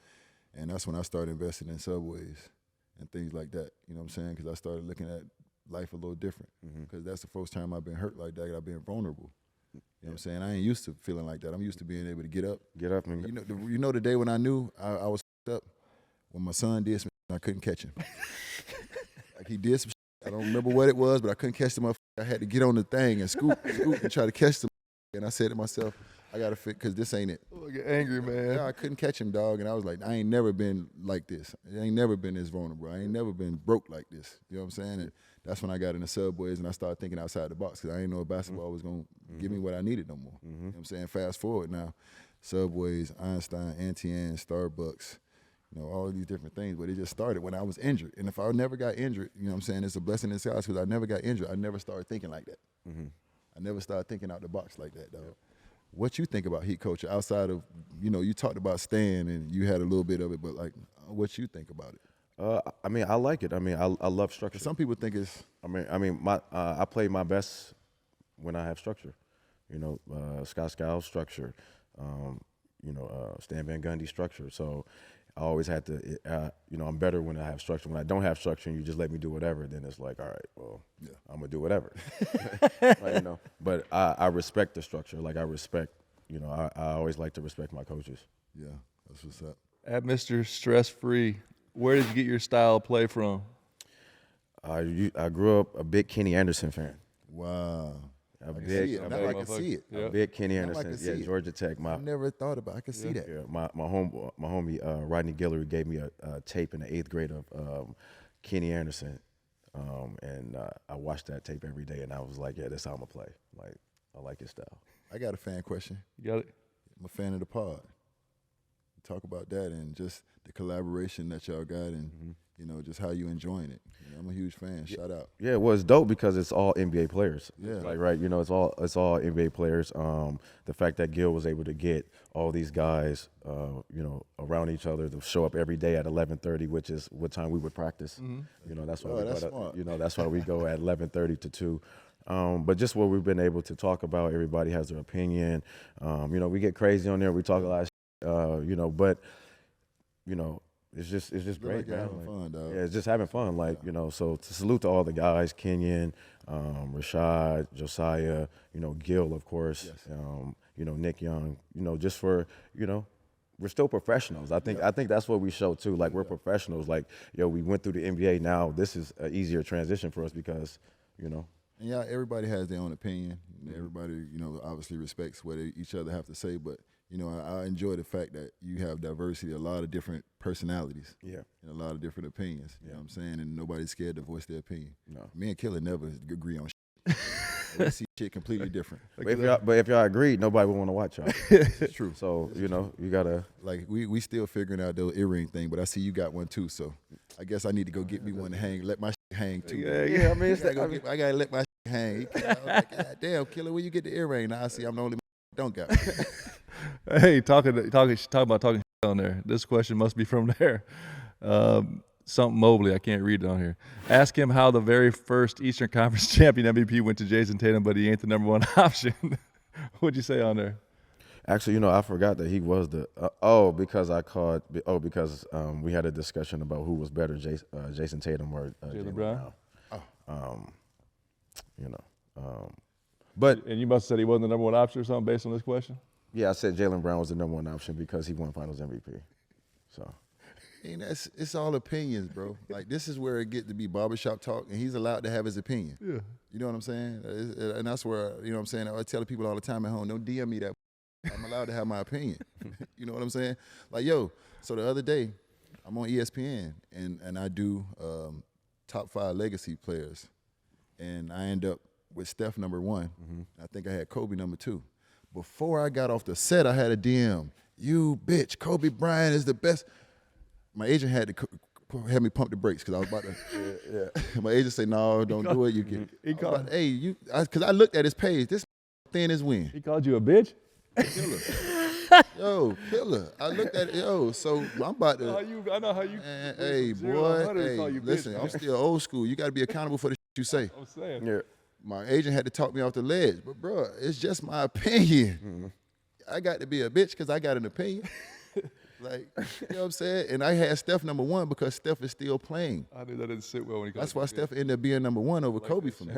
C: and that's when I started investing in subways and things like that. You know what I'm saying? Because I started looking at life a little different. Because that's the first time I've been hurt like that. I've been vulnerable. You know what I'm saying? I ain't used to feeling like that. I'm used to being able to get up.
A: And
C: you know the day when I knew I was up when my son did some I couldn't catch him. Like he did some I don't remember what it was, but I couldn't catch the motherfucker. I had to get on the thing and scoop and try to catch them. And I said to myself, I got to fit because this ain't it.
B: Oh, get angry, man.
C: Yeah, I couldn't catch him, dog. And I was like, I ain't never been like this. I ain't never been this vulnerable. I ain't never been broke like this. You know what I'm saying? And that's when I got into subways and I started thinking outside the box because I didn't know if basketball was going to give me what I needed no more. You know what I'm saying? Fast forward now, subways, Einstein, Auntie Anne, Starbucks, you know, all of these different things. But it just started when I was injured. And if I never got injured, you know what I'm saying, it's a blessing in disguise because I never got injured. I never started thinking like that. I never started thinking out the box like that, dog. Yeah. What you think about heat culture outside of, you know, you talked about Stan and you had a little bit of it, but like, what you think about it?
A: I mean, I like it. I mean, I love structure.
C: Some people think it's.
A: I play my best when I have structure. You know, Scott Skiles structure. Stan Van Gundy structure. So I always had to. I'm better when I have structure. When I don't have structure and you just let me do whatever, then it's like, all right, well, I'm gonna do whatever. Right, you know. But I respect the structure. Like I respect. You know, I always like to respect my coaches.
C: Yeah, that's what's up.
B: At Mr. Stress Free, where did you get your style of play from?
A: I grew up a big Kenny Anderson fan.
C: Wow.
A: I can
C: see it.
A: A big Kenny Anderson. Georgia Tech.
C: I never thought about it. I can see that.
A: Yeah, my homie Rodney Guillory gave me a tape in the 8th grade of Kenny Anderson, and I watched that tape every day, and I was like, yeah, that's how I'm gonna play. Like, I like his style.
C: I got a fan question.
B: You got it?
C: I'm a fan of the pod. Talk about that and just the collaboration that y'all got and, you know, just how you enjoying it. You know, I'm a huge fan. Shout out.
A: Yeah, well, it's dope because it's all NBA players.
C: Yeah.
A: Like, right, you know, it's all NBA players. The fact that Gil was able to get all these guys, you know, around each other to show up every day at 11:30, which is what time we would practice. You know, that's why
C: smart.
A: you know, that's why we go at 11:30 to 2. But just what we've been able to talk about, everybody has their opinion. You know, we get crazy on there. We talk a lot of you know, but you know, it's just great,
C: like
A: man.
C: having fun, dog.
A: Yeah, it's just having fun. Like, you know, so to salute to all the guys, Kenyon, Rashad, Josiah, you know, Gil, of course, you know, Nick Young, you know, just for, you know, we're still professionals. I think that's what we show too. Like, we're professionals. Like, yo, we went through the NBA. Now this is an easier transition for us because, you know.
C: And yeah, everybody has their own opinion. Everybody, you know, obviously respects what each other have to say, but you know, I enjoy the fact that you have diversity, a lot of different personalities, and a lot of different opinions. You know what I'm saying? And nobody's scared to voice their opinion.
A: No.
C: Me and Killer never agree on shit. We see shit completely different.
A: But if y'all agreed, nobody would want to watch y'all.
C: It's true.
A: So, you know, you gotta.
C: Like we still figuring out the earring thing, but I see you got one too. So I guess I need to go get me one to hang. Let my shit hang too.
A: Yeah, I mean, it's
C: I gotta let my shit hang. I was like, God damn, Killer, where you get the earring? Now I see I'm the only don't got it.
B: Hey, talking about talking on there. This question must be from there. Something Mobley. I can't read it on here. Ask him how the very first Eastern Conference champion MVP went to Jason Tatum, but he ain't the number one option. What'd you say on there?
A: Actually, you know, I forgot that he was the because we had a discussion about who was better, Jason Tatum or Jaylen
B: Brown.
A: You know, but
B: And you must have said he wasn't the number one option or something based on this question?
A: yeah, I said Jaylen Brown was the number one option because he won Finals MVP. So,
C: And it's all opinions, bro. Like, this is where it get to be barbershop talk, and he's allowed to have his opinion. Yeah. You know what I'm saying? And that's where, you know what I'm saying, I tell the people all the time at home, don't DM me that. I'm allowed to have my opinion. You know what I'm saying? Like, yo, so the other day, I'm on ESPN, and I do top 5 legacy players, and I end up with Steph number 1. I think I had Kobe number 2. Before I got off the set, I had a DM. You bitch, Kobe Bryant is the best. My agent had to have me pump the brakes because I was about to. My agent said, "No, don't do it. You get."
B: He called.
C: Hey, you, because I looked at his page. This thin as wind.
B: He called you a bitch?
C: Killer. Yo, Killer. I looked at it. Yo, so I'm about to.
B: I know how you.
C: Man, hey, boy. Hey, listen, I'm still old school. You got to be accountable for the shit you say.
B: I'm saying.
A: yeah.
C: My agent had to talk me off the ledge. But, bro, it's just my opinion. I got to be a bitch because I got an opinion. Like, you know what I'm saying? And I had Steph number 1 because Steph is still playing.
B: I knew that didn't sit well when he called.
C: That's why Steph ended up being number 1 over Kobe for me.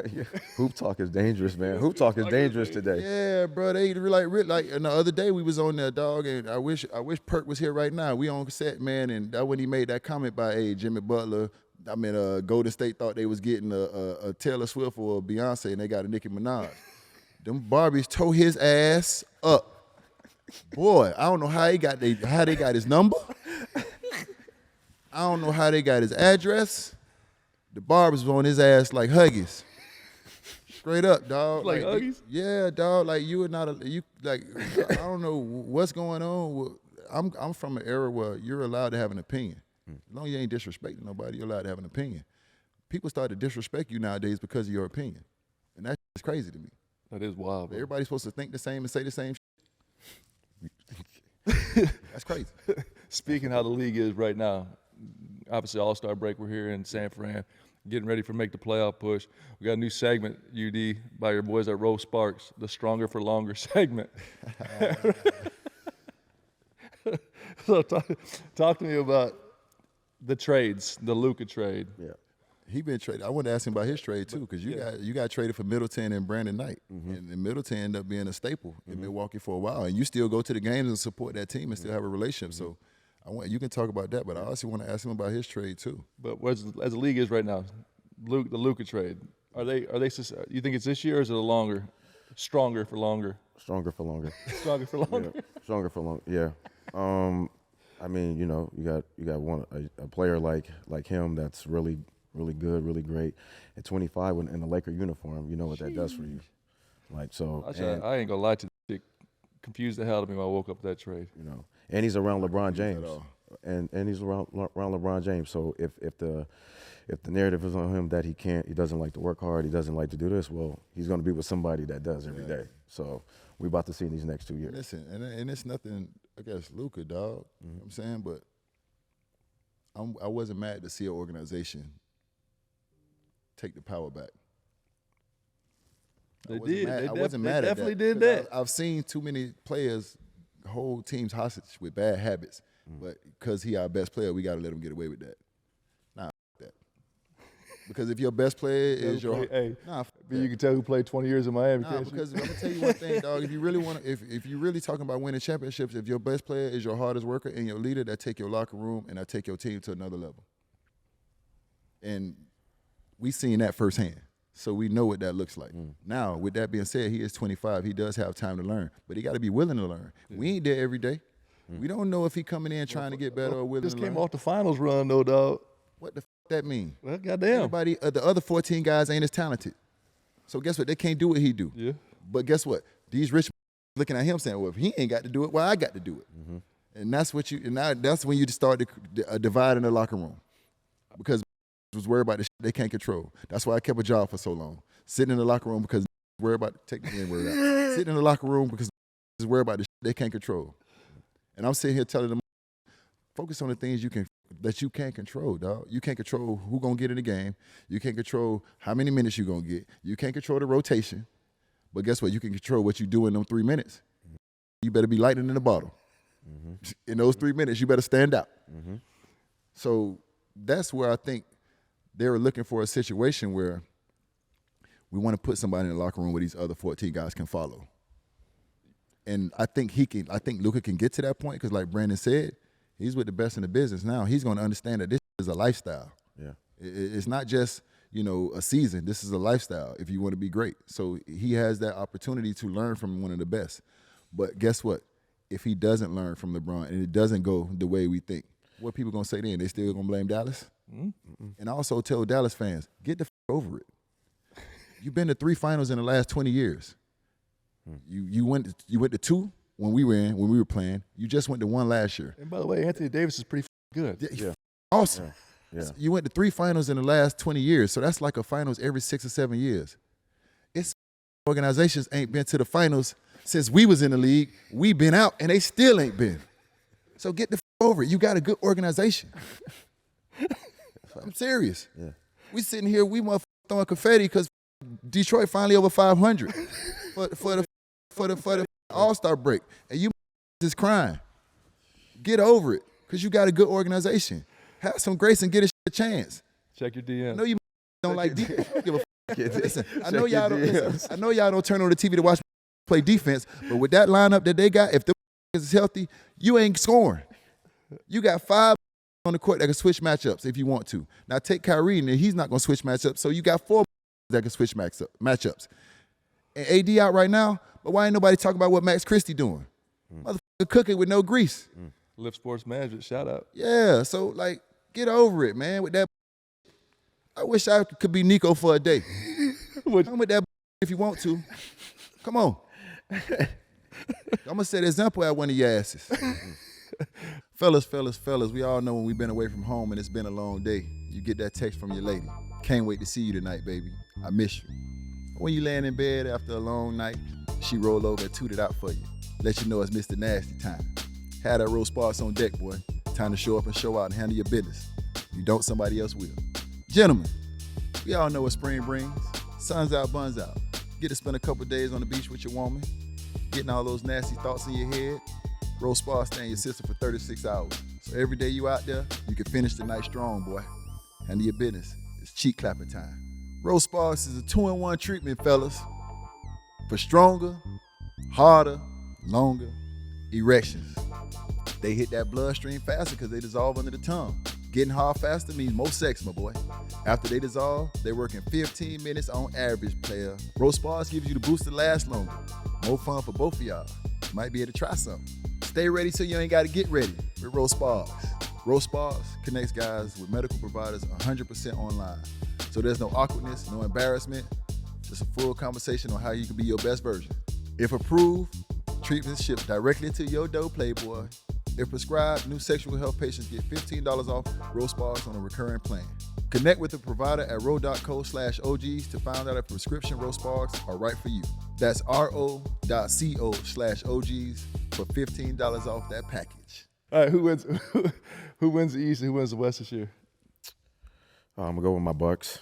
A: Hoop talk is dangerous, man. Hoop talk is dangerous today.
C: Yeah, bro. They like and the other day we was on there, dog, and I wish Perk was here right now. We on set, man, and that when he made that comment by Jimmy Butler. I mean, Golden State thought they was getting a Taylor Swift or a Beyonce, and they got a Nicki Minaj. Them Barbies tore his ass up. Boy, I don't know how they got his number. I don't know how they got his address. The Barbies was on his ass like Huggies. Straight up, dog.
B: Like Huggies?
C: Yeah, dog. Like you are not I don't know what's going on. I'm from an era where you're allowed to have an opinion. As long as you ain't disrespecting nobody, you're allowed to have an opinion. People start to disrespect you nowadays because of your opinion. And that's crazy to me.
B: That is wild. Bro.
C: Everybody's supposed to think the same and say the same That's crazy.
B: Speaking how the league is right now, obviously All-Star break, we're here in San Fran, getting ready for make the playoff push. We got a new segment, UD, by your boys at Rose Sparks, the Stronger for Longer segment. So talk to me about the trades, the Luka trade.
C: Yeah. He been traded. I wanted to ask him about his trade too, because you got traded for Middleton and Brandon Knight, and Middleton ended up being a staple in Milwaukee for a while. And you still go to the games and support that team and still have a relationship. So you can talk about that, but I also want to ask him about his trade too.
B: But as the league is right now, the Luka trade, are they? You think it's this year or is it stronger for longer?
A: Stronger for longer.
B: Stronger for longer.
A: Yeah. Stronger for longer. Yeah. I mean, you know, you got a player like him that's really good, really great. At 25 in the Laker uniform, you know what that does for you. Like, so.
B: I ain't gonna lie to you. confused the hell out of me when I woke up with that trade.
A: You know, and he's around LeBron James,
C: all.
A: and he's around LeBron James. So if the narrative is on him that he doesn't like to work hard, he doesn't like to do this, well, he's going to be with somebody that does every day. So we're about to see in these next 2 years.
C: Listen, and it's nothing against Luka, dog. You know what I'm saying? But I wasn't mad to see an organization take the power back.
B: They did.
C: I wasn't mad at that.
B: They definitely did that.
C: I've seen too many players hold teams hostage with bad habits, but because he our best player, we got to let him get away with that. Nah, that. Because if your best player is your
B: you can tell who played 20 years in Miami.
C: Nah, because I'm gonna tell you one thing, dog. If you really want to, if you're really talking about winning championships, if your best player is your hardest worker and your leader, that take your locker room and that take your team to another level. And we seen that firsthand. So we know what that looks like. Now, with that being said, he is 25. He does have time to learn, but he got to be willing to learn. Yeah. We ain't there every day. We don't know if he coming in trying to get better or willing to learn.
B: Just came off the finals run, though, dog.
C: What the that mean?
B: Well, goddamn.
C: Everybody, the other 14 guys ain't as talented. So guess what? They can't do what he do.
B: Yeah.
C: But guess what? These rich looking at him saying, well, if he ain't got to do it, well, I got to do it. And that's what that's when you start to divide in the locker room. Because was worried about the shit they can't control. That's why I kept a job for so long. Sitting in the locker room because worried about take the N word out. Sitting in the locker room because worried about the shit they can't control. And I'm sitting here telling them, focus on the things that you can't control, dog. You can't control who gonna get in the game. You can't control how many minutes you gonna get. You can't control the rotation. But guess what? You can control what you do in them 3 minutes. You better be lightning in the bottle. In those 3 minutes, you better stand out. So that's where I think they were looking for a situation where we want to put somebody in the locker room where these other 14 guys can follow. And I think Luka can get to that point because like Brandon said, he's with the best in the business now. He's going to understand that this is a lifestyle. Yeah, it's not just, a season. This is a lifestyle if you want to be great. So he has that opportunity to learn from one of the best. But guess what? If he doesn't learn from LeBron and it doesn't go the way we think, what people going to say then? They still going to blame Dallas? And I also tell Dallas fans, get the over it. You've been to 3 finals in the last 20 years. You went to 2 when we were playing. You just went to 1 last year.
B: And by the way, Anthony Davis is pretty good.
C: Yeah. Awesome. Yeah. You went to 3 finals in the last 20 years, so that's like a finals every 6 or 7 years. It's organizations ain't been to the finals since we was in the league. We been out, and they still ain't been. So get the over it. You got a good organization. I'm serious. Yeah. We sitting here, we motherfucking throwing confetti because Detroit finally over 500 for the All-Star break, and you is crying. Get over it because you got a good organization. Have some grace and get a chance.
B: Check your DM.
C: I know you don't like defense. Give a listen, I know y'all don't. Listen, I know y'all don't turn on the TV to watch play defense, but with that lineup that they got, if the is healthy, you ain't scoring. You got 5 on the court that can switch matchups if you want to. Now take Kyrie, and he's not going to switch matchups, so you got 4 that can switch matchups. And AD out right now, but why ain't nobody talking about what Max Christie doing? Motherfucker cooking with no grease.
B: Lift Sports Management, shout out.
C: Yeah, so, get over it, man, with that. I wish I could be Nico for a day. Come with that if you want to. Come on. I'm going to set an example at one of your asses. Fellas, we all know when we've been away from home and it's been a long day, you get that text from your lady. Can't wait to see you tonight, baby. I miss you. When you laying in bed after a long night, she roll over and toot it out for you. Let you know it's Mr. Nasty time. Have that roast sparks on deck, boy. Time to show up and show out and handle your business. If you don't, somebody else will. Gentlemen, we all know what spring brings. Sun's out, buns out. Get to spend a couple days on the beach with your woman, getting all those nasty thoughts in your head. Roast sparks stay in your system for 36 hours. So every day you out there, you can finish the night strong, boy. Handle your business. It's cheek clapping time. Roast sparks is a 2-in-1 treatment, fellas, for stronger, harder, longer erections. They hit that bloodstream faster because they dissolve under the tongue. Getting hard faster means more sex, my boy. After they dissolve, they're working 15 minutes on average, player. Roast sparks gives you the boost to last longer. More fun for both of y'all. Might be able to try something. Stay ready so you ain't got to get ready with Roast Sparks. Roast Sparks connects guys with medical providers 100% online. So there's no awkwardness, no embarrassment, just a full conversation on how you can be your best version. If approved, treatments shipped directly to your door, Playboy. If prescribed, new sexual health patients get $15 off Rose Sparks on a recurring plan. Connect with the provider at ro.co/OGs to find out if prescription Rose Sparks are right for you. That's ro.co/OGs for $15 off that package.
B: All right, who wins? Who wins the East and who wins the West this year?
A: I'm gonna go with my Bucks.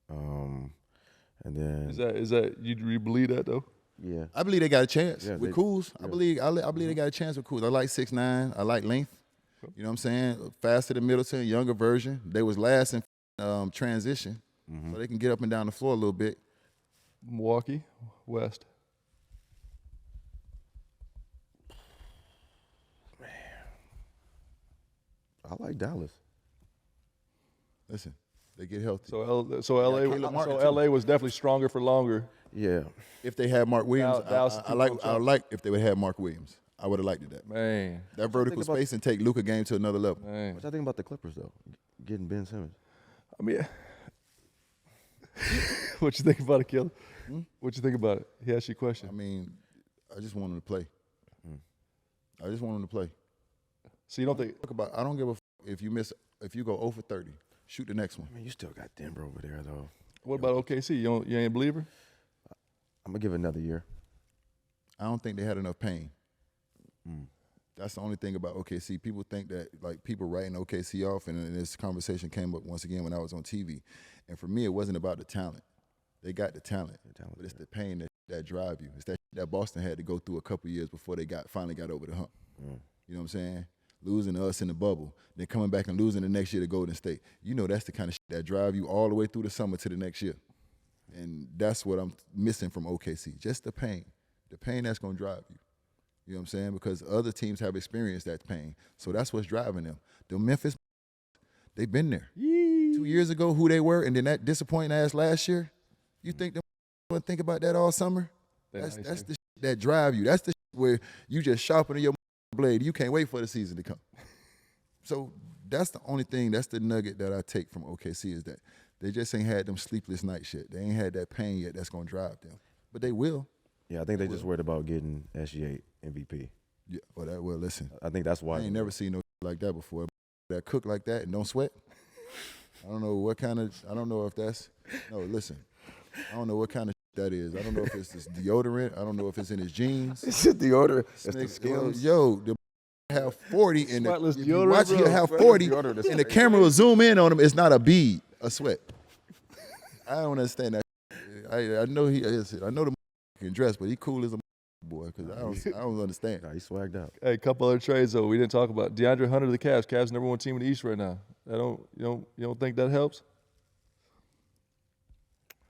A: And then
B: Is that you believe that though?
A: yeah,
C: I believe they got a chance
A: Yeah,
C: with
A: they-
C: Kuz. I believe they got a chance with Kuz. I like 6'9". I like length. You know what I'm saying? Faster than Middleton, younger version. They was last in transition, so they can get up and down the floor a little bit.
B: Milwaukee, West.
A: I like Dallas.
C: Listen, they get healthy.
B: So LA was definitely stronger for longer.
A: Yeah,
C: If they had Mark Williams,
B: Dallas
C: I like if they would have Mark Williams. I would have liked that.
B: Man,
C: That vertical
A: about-
C: space and take Luka game to another level.
B: man.
A: what y'all think about the Clippers though? Getting Ben Simmons.
B: I mean, what you think about it, Killer? What you think about it? He asked you a question.
C: I mean, I just want him to play. I just want him to play.
B: So you don't think?
C: I don't give a if you go 0 for 30, shoot the next one.
A: I mean, you still got Denver over there though.
B: What about OKC? You ain't a believer?
A: I'm gonna give it another year.
C: I don't think they had enough pain. That's the only thing about OKC. People think that like people writing OKC off, and this conversation came up once again when I was on TV. And for me, it wasn't about the talent. They got the talent, but it's the pain that drive you. It's that Boston had to go through a couple years before they finally got over the hump. You know what I'm saying? Losing to us in the bubble, then coming back and losing the next year to Golden State. You know that's the kind of shit that drive you all the way through the summer to the next year. And that's what I'm missing from OKC, just the pain that's going to drive you. You know what I'm saying? Because other teams have experienced that pain. So that's what's driving them. The Memphis, they've been there. 2 years ago, who they were, and then that disappointing ass last year, you think them would think about that all summer? That's the shit that drive you. That's the shit where you just sharpening your blade. You can't wait for the season to come. So that's the only thing, that's the nugget that I take from OKC is that they just ain't had them sleepless night shit. They ain't had that pain yet that's going to drive them. But they will.
A: Yeah, I think they just worried about getting SGA MVP.
C: Yeah, well, listen.
A: I think that's why.
C: I ain't never seen no like that before. That cook like that and don't sweat. I don't know if that's, no, listen. I don't know what kind of that is. I don't know if it's this deodorant. I don't know if it's in his jeans.
A: It's just deodorant. It's the
C: Nigga,
A: Skims.
C: yo, the have 40 and
B: Sweatless
C: if you
B: deodorant,
C: watch
B: bro.
C: he'll have
A: Sweatless
C: 40
A: deodorant is
C: and the
A: crazy.
C: camera will zoom in on him. It's not a bead, a sweat. I don't understand that. I know he is. I know the can dress, but he cool as a boy because I don't understand.
A: Nah, he swagged out.
B: Hey, a couple other trades though we didn't talk about. DeAndre Hunter to the Cavs. Cavs number one team in the East right now. You don't think that helps?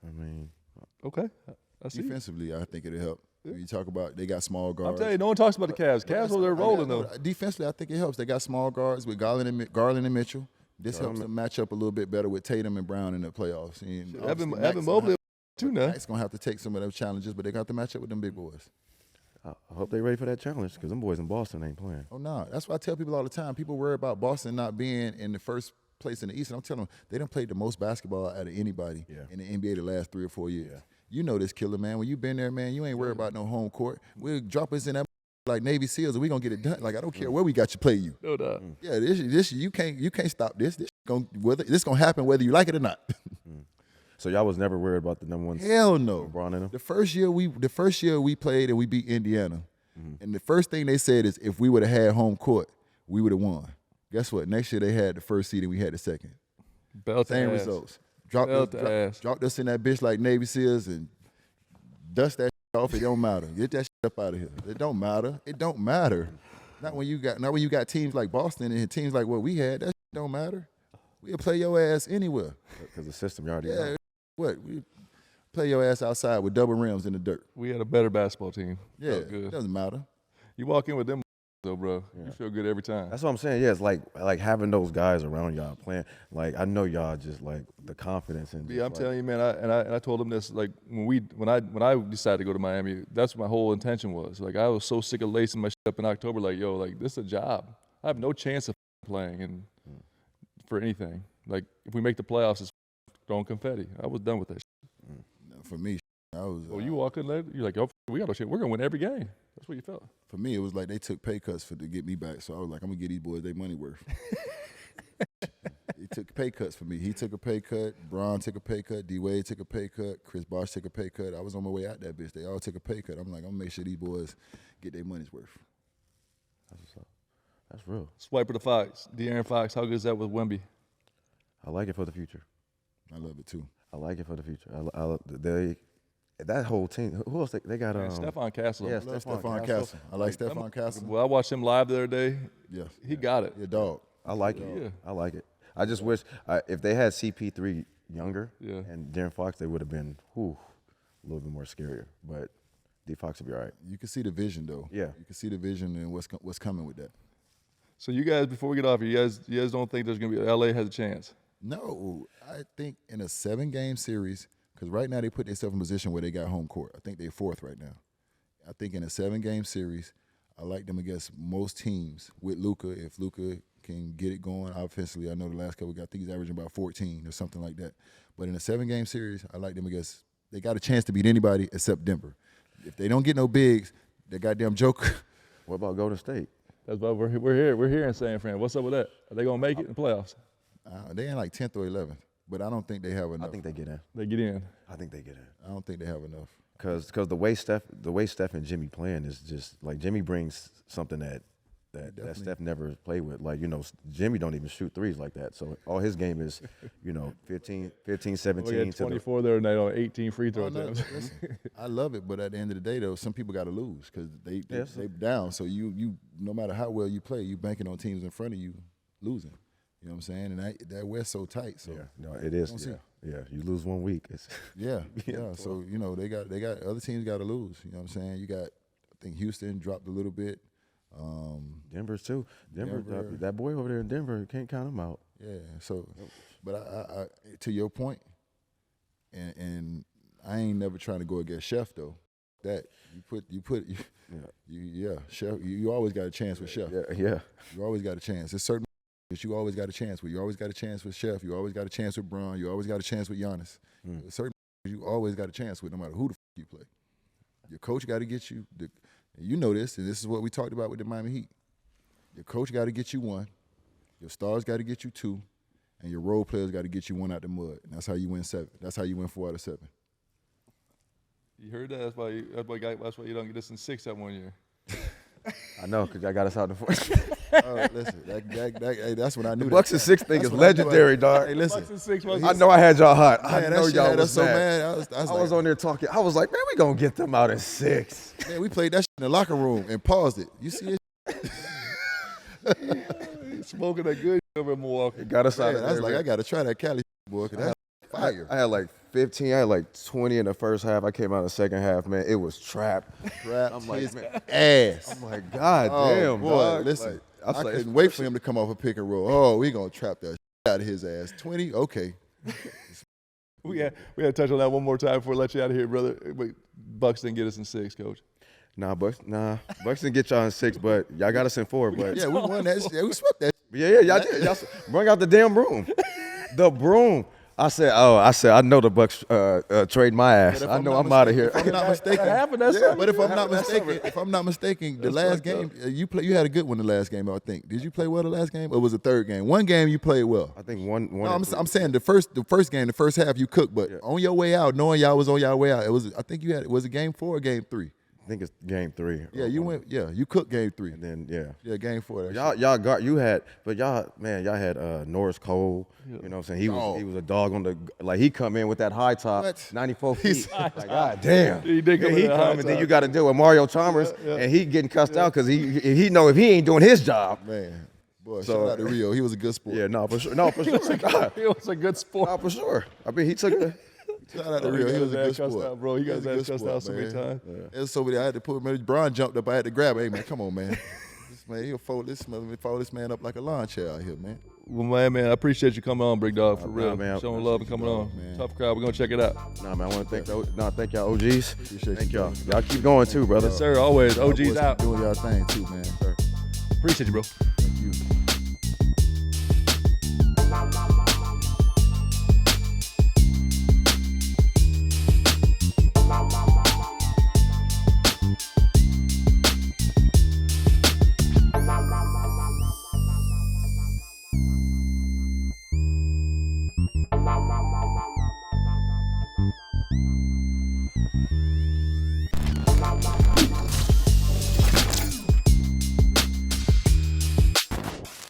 A: I mean,
B: Okay, I see.
C: Defensively, I think it'll help. When you talk about they got small guards.
B: I'm telling you, no one talks about the Cavs. Cavs over there rolling though.
C: Defensively, I think it helps. They got small guards with Garland and Mitchell. This helps them match up a little bit better with Tatum and Brown in the playoffs. And
B: Evan Mobley too now.
C: Max gonna have to take some of those challenges, but they got to match up with them big boys.
A: I hope they ready for that challenge because them boys in Boston ain't playing.
C: Oh no, that's why I tell people all the time. People worry about Boston not being in the first place in the East, and I'm telling them they done played the most basketball out of anybody in the NBA the last 3 or 4 years. Yeah. You know this, Killer, man. When you been there, man, you ain't worried about no home court. We'll drop us in that like Navy SEALs, and we gonna get it done. Like I don't care where we got you play you.
B: No doubt.
C: Yeah, this you can't stop this. This gonna happen whether you like it or not.
A: So y'all was never worried about the number one.
C: Hell no.
A: LeBron in them?
C: The first year we played and we beat Indiana, and the first thing they said is if we would have had home court, we would have won. Guess what? Next year they had the first seed and we had the second.
B: Belt
C: Same
B: ass.
C: results.
B: Belt ass.
C: Dropped us in that bitch like Navy SEALs and dust that shit off. It don't matter. Get that shit up out of here. It don't matter. It don't matter. Not when you got teams like Boston and teams like what we had. That shit don't matter. We'll play your ass anywhere.
A: Because the system you already
C: Yeah.
A: know.
C: What? We play your ass outside with double rims in the dirt.
B: We had a better basketball team.
C: Yeah,
B: Felt good.
C: it doesn't matter.
B: You walk in with them though, bro. You feel good every time.
A: That's what I'm saying. Yeah, it's like having those guys around y'all playing. Like I know y'all just like the confidence and.
B: Yeah, I'm telling you, man. I told him this like when I decided to go to Miami. That's what my whole intention was. Like I was so sick of lacing my shit up in October. Like yo, like this is a job. I have no chance of playing and for anything. Like if we make the playoffs, it's throwing confetti. I was done with that shit.
C: For me,
B: Well, you walk in there, you're like, oh, we got to shit. We're gonna win every game. That's what you felt.
C: For me, it was like they took pay cuts to get me back. So I was like, I'm gonna get these boys their money worth. He took pay cuts for me. He took a pay cut. Bron took a pay cut. D Wade took a pay cut. Chris Bosh took a pay cut. I was on my way out that bitch. They all took a pay cut. I'm like, I'm gonna make sure these boys get their money's worth.
A: That's what's up. That's real.
B: Swiper the Fox, De'Aaron Fox. How good is that with Wemby?
A: I like it for the future.
C: I love it too.
A: I like it for the future. That whole team. Who else they got?
B: Stephon Castle.
A: Yeah,
C: I love
A: Stephon
C: Stephon Castle. I like Stephon Castle.
B: Well, I watched him live the other day.
C: Yeah.
B: He got it.
C: Yeah, dog.
A: I like it.
B: Yeah.
A: I like it. I just wish if they had CP3 younger
B: Yeah.
A: and De'Aaron Fox, they would have been a little bit more scarier. But D Fox will be all right.
C: You can see the vision though.
A: Yeah.
C: You can see the vision and what's coming with that.
B: So you guys, before we get off here, you guys don't think there's gonna be LA has a chance?
C: No, I think in a 7-game series, because right now they put themselves in a position where they got home court. I think they're 4th right now. I think in a 7-game series, I like them against most teams with Luka. If Luka can get it going offensively, I know the last couple, I think he's averaging about 14 or something like that. But in a 7-game series, I like them against, they got a chance to beat anybody except Denver. If they don't get no bigs, that goddamn joke.
A: What about Golden State?
B: That's why we're here. We're here in San Fran. What's up with that? Are they gonna make it in the playoffs?
C: They in like 10th or 11th, but I don't think they have enough.
A: I think they get in.
B: They get in.
A: I think they get in.
C: I don't think they have enough.
A: Because the way Steph and Jimmy playing is just like Jimmy brings something that Steph never played with. Like, Jimmy don't even shoot threes like that. So all his game is, 15, 17
B: We had 24 the other night on 18 free throw attempts.
C: Listen, I love it, but at the end of the day, though, some people got to lose because they down. So you no matter how well you play, you banking on teams in front of you losing. You know what I'm saying? And that West so tight. So
A: yeah, no, it is. Yeah, you lose 1 week. It's
C: yeah. So they got other teams got to lose. You know what I'm saying? You got, I think Houston dropped a little bit.
A: Denver's too. Denver. That boy over there in Denver, you can't count him out.
C: Yeah. So, but I to your point, and I ain't never trying to go against Chef though. That Chef. You always got a chance with Chef.
A: Yeah.
C: You always got a chance. There's certain that you always got a chance with. You always got a chance with Chef. You always got a chance with Bron. You always got a chance with Giannis. Certain you always got a chance with, no matter who the you play. Your coach got to get you. You know this, and this is what we talked about with the Miami Heat. Your coach got to get you 1. Your stars got to get you 2. And your role players got to get you 1 out the mud. And that's how you win 7. That's how you win 4 out of 7.
B: You heard that? That's why you don't get this in 6 that 1 year.
A: I know, because I got us out the 4th.
C: Listen, that's when I knew
A: the Bucks and 6 thing is legendary, dog.
C: Hey, listen.
B: Bucks and 6
A: I know I had y'all hot. I know
C: that
A: y'all
C: shit
A: was
C: so
A: mad.
C: mad.
A: I was on there talking. I was like, man, we going to get them out in 6.
C: Man, we played that shit in the locker room and paused it. You see it?
B: Smoking that good over in Milwaukee.
A: It got us out of there.
C: I was like, I got to try that Cali boy, because that's fire.
A: I had like 15. I had like 20 in the first half. I came out in the second half, man. It was trap.
C: I'm like, man, ass.
A: I'm like, God damn,
C: boy,
A: dog.
C: listen.
A: Like,
C: I couldn't wait for him to come off a pick and roll. Oh, we going to trap that shit out of his ass. 20? Okay.
B: We had to touch on that one more time before we let you out of here, brother. Wait, Bucks didn't get us in 6, Coach.
A: Bucks didn't get y'all in 6, but y'all got us in 4. But
C: yeah, we won that shit. Yeah, we swept that shit.
A: Yeah, y'all did. Y'all bring out the damn broom. The broom. I said, I know the Bucks trade my ass. I know I'm out of here.
C: If I'm not mistaken, but if I'm not mistaken, the last game you had a good one. The last game, I think. Did you play well the last game, or was it the third game? One game you played well.
A: I think one.
C: No, I'm saying the first game, the first half you cooked, but on your way out, knowing y'all was on your way out, I think you had. Was it game 4 or game 3?
A: I think it's game 3.
C: Yeah, you went. Yeah, you cooked game 3,
A: and then
C: game 4.
A: Y'all had Norris Cole. You know what I'm saying? He was a dog on the, like, he come in with that high top, 94 feet. Like, God damn.
B: He did come in
A: and then you got to deal with Mario Chalmers, and he getting cussed out because he know if he ain't doing his job.
C: Man, boy, shout out to Rio. He was a good sport.
A: Yeah, no, for sure. No, for sure.
B: He was a good sport.
A: No, for sure. I mean, he took the.
C: Shout out to Rio. He was a good sport.
B: Out, bro. He got that cussed out so many times.
C: It was so many. I had to put him in. Bron jumped up. I had to grab him. Hey, man, come on, man. He'll fold this man up like a lawn chair out here, man.
B: Well, man, I appreciate you coming on, big dog, for real.
A: Man,
B: showing love and coming on.
C: Man.
B: Tough Crowd. We're going to check it out.
A: Nah, man, I want to thank y'all OGs.
C: Appreciate
A: thank
C: you,
A: y'all.
C: man.
A: Y'all keep going too, brother.
B: Yes, sir. Always. OGs out.
C: Doing y'all thing too, man.
B: Appreciate you, bro.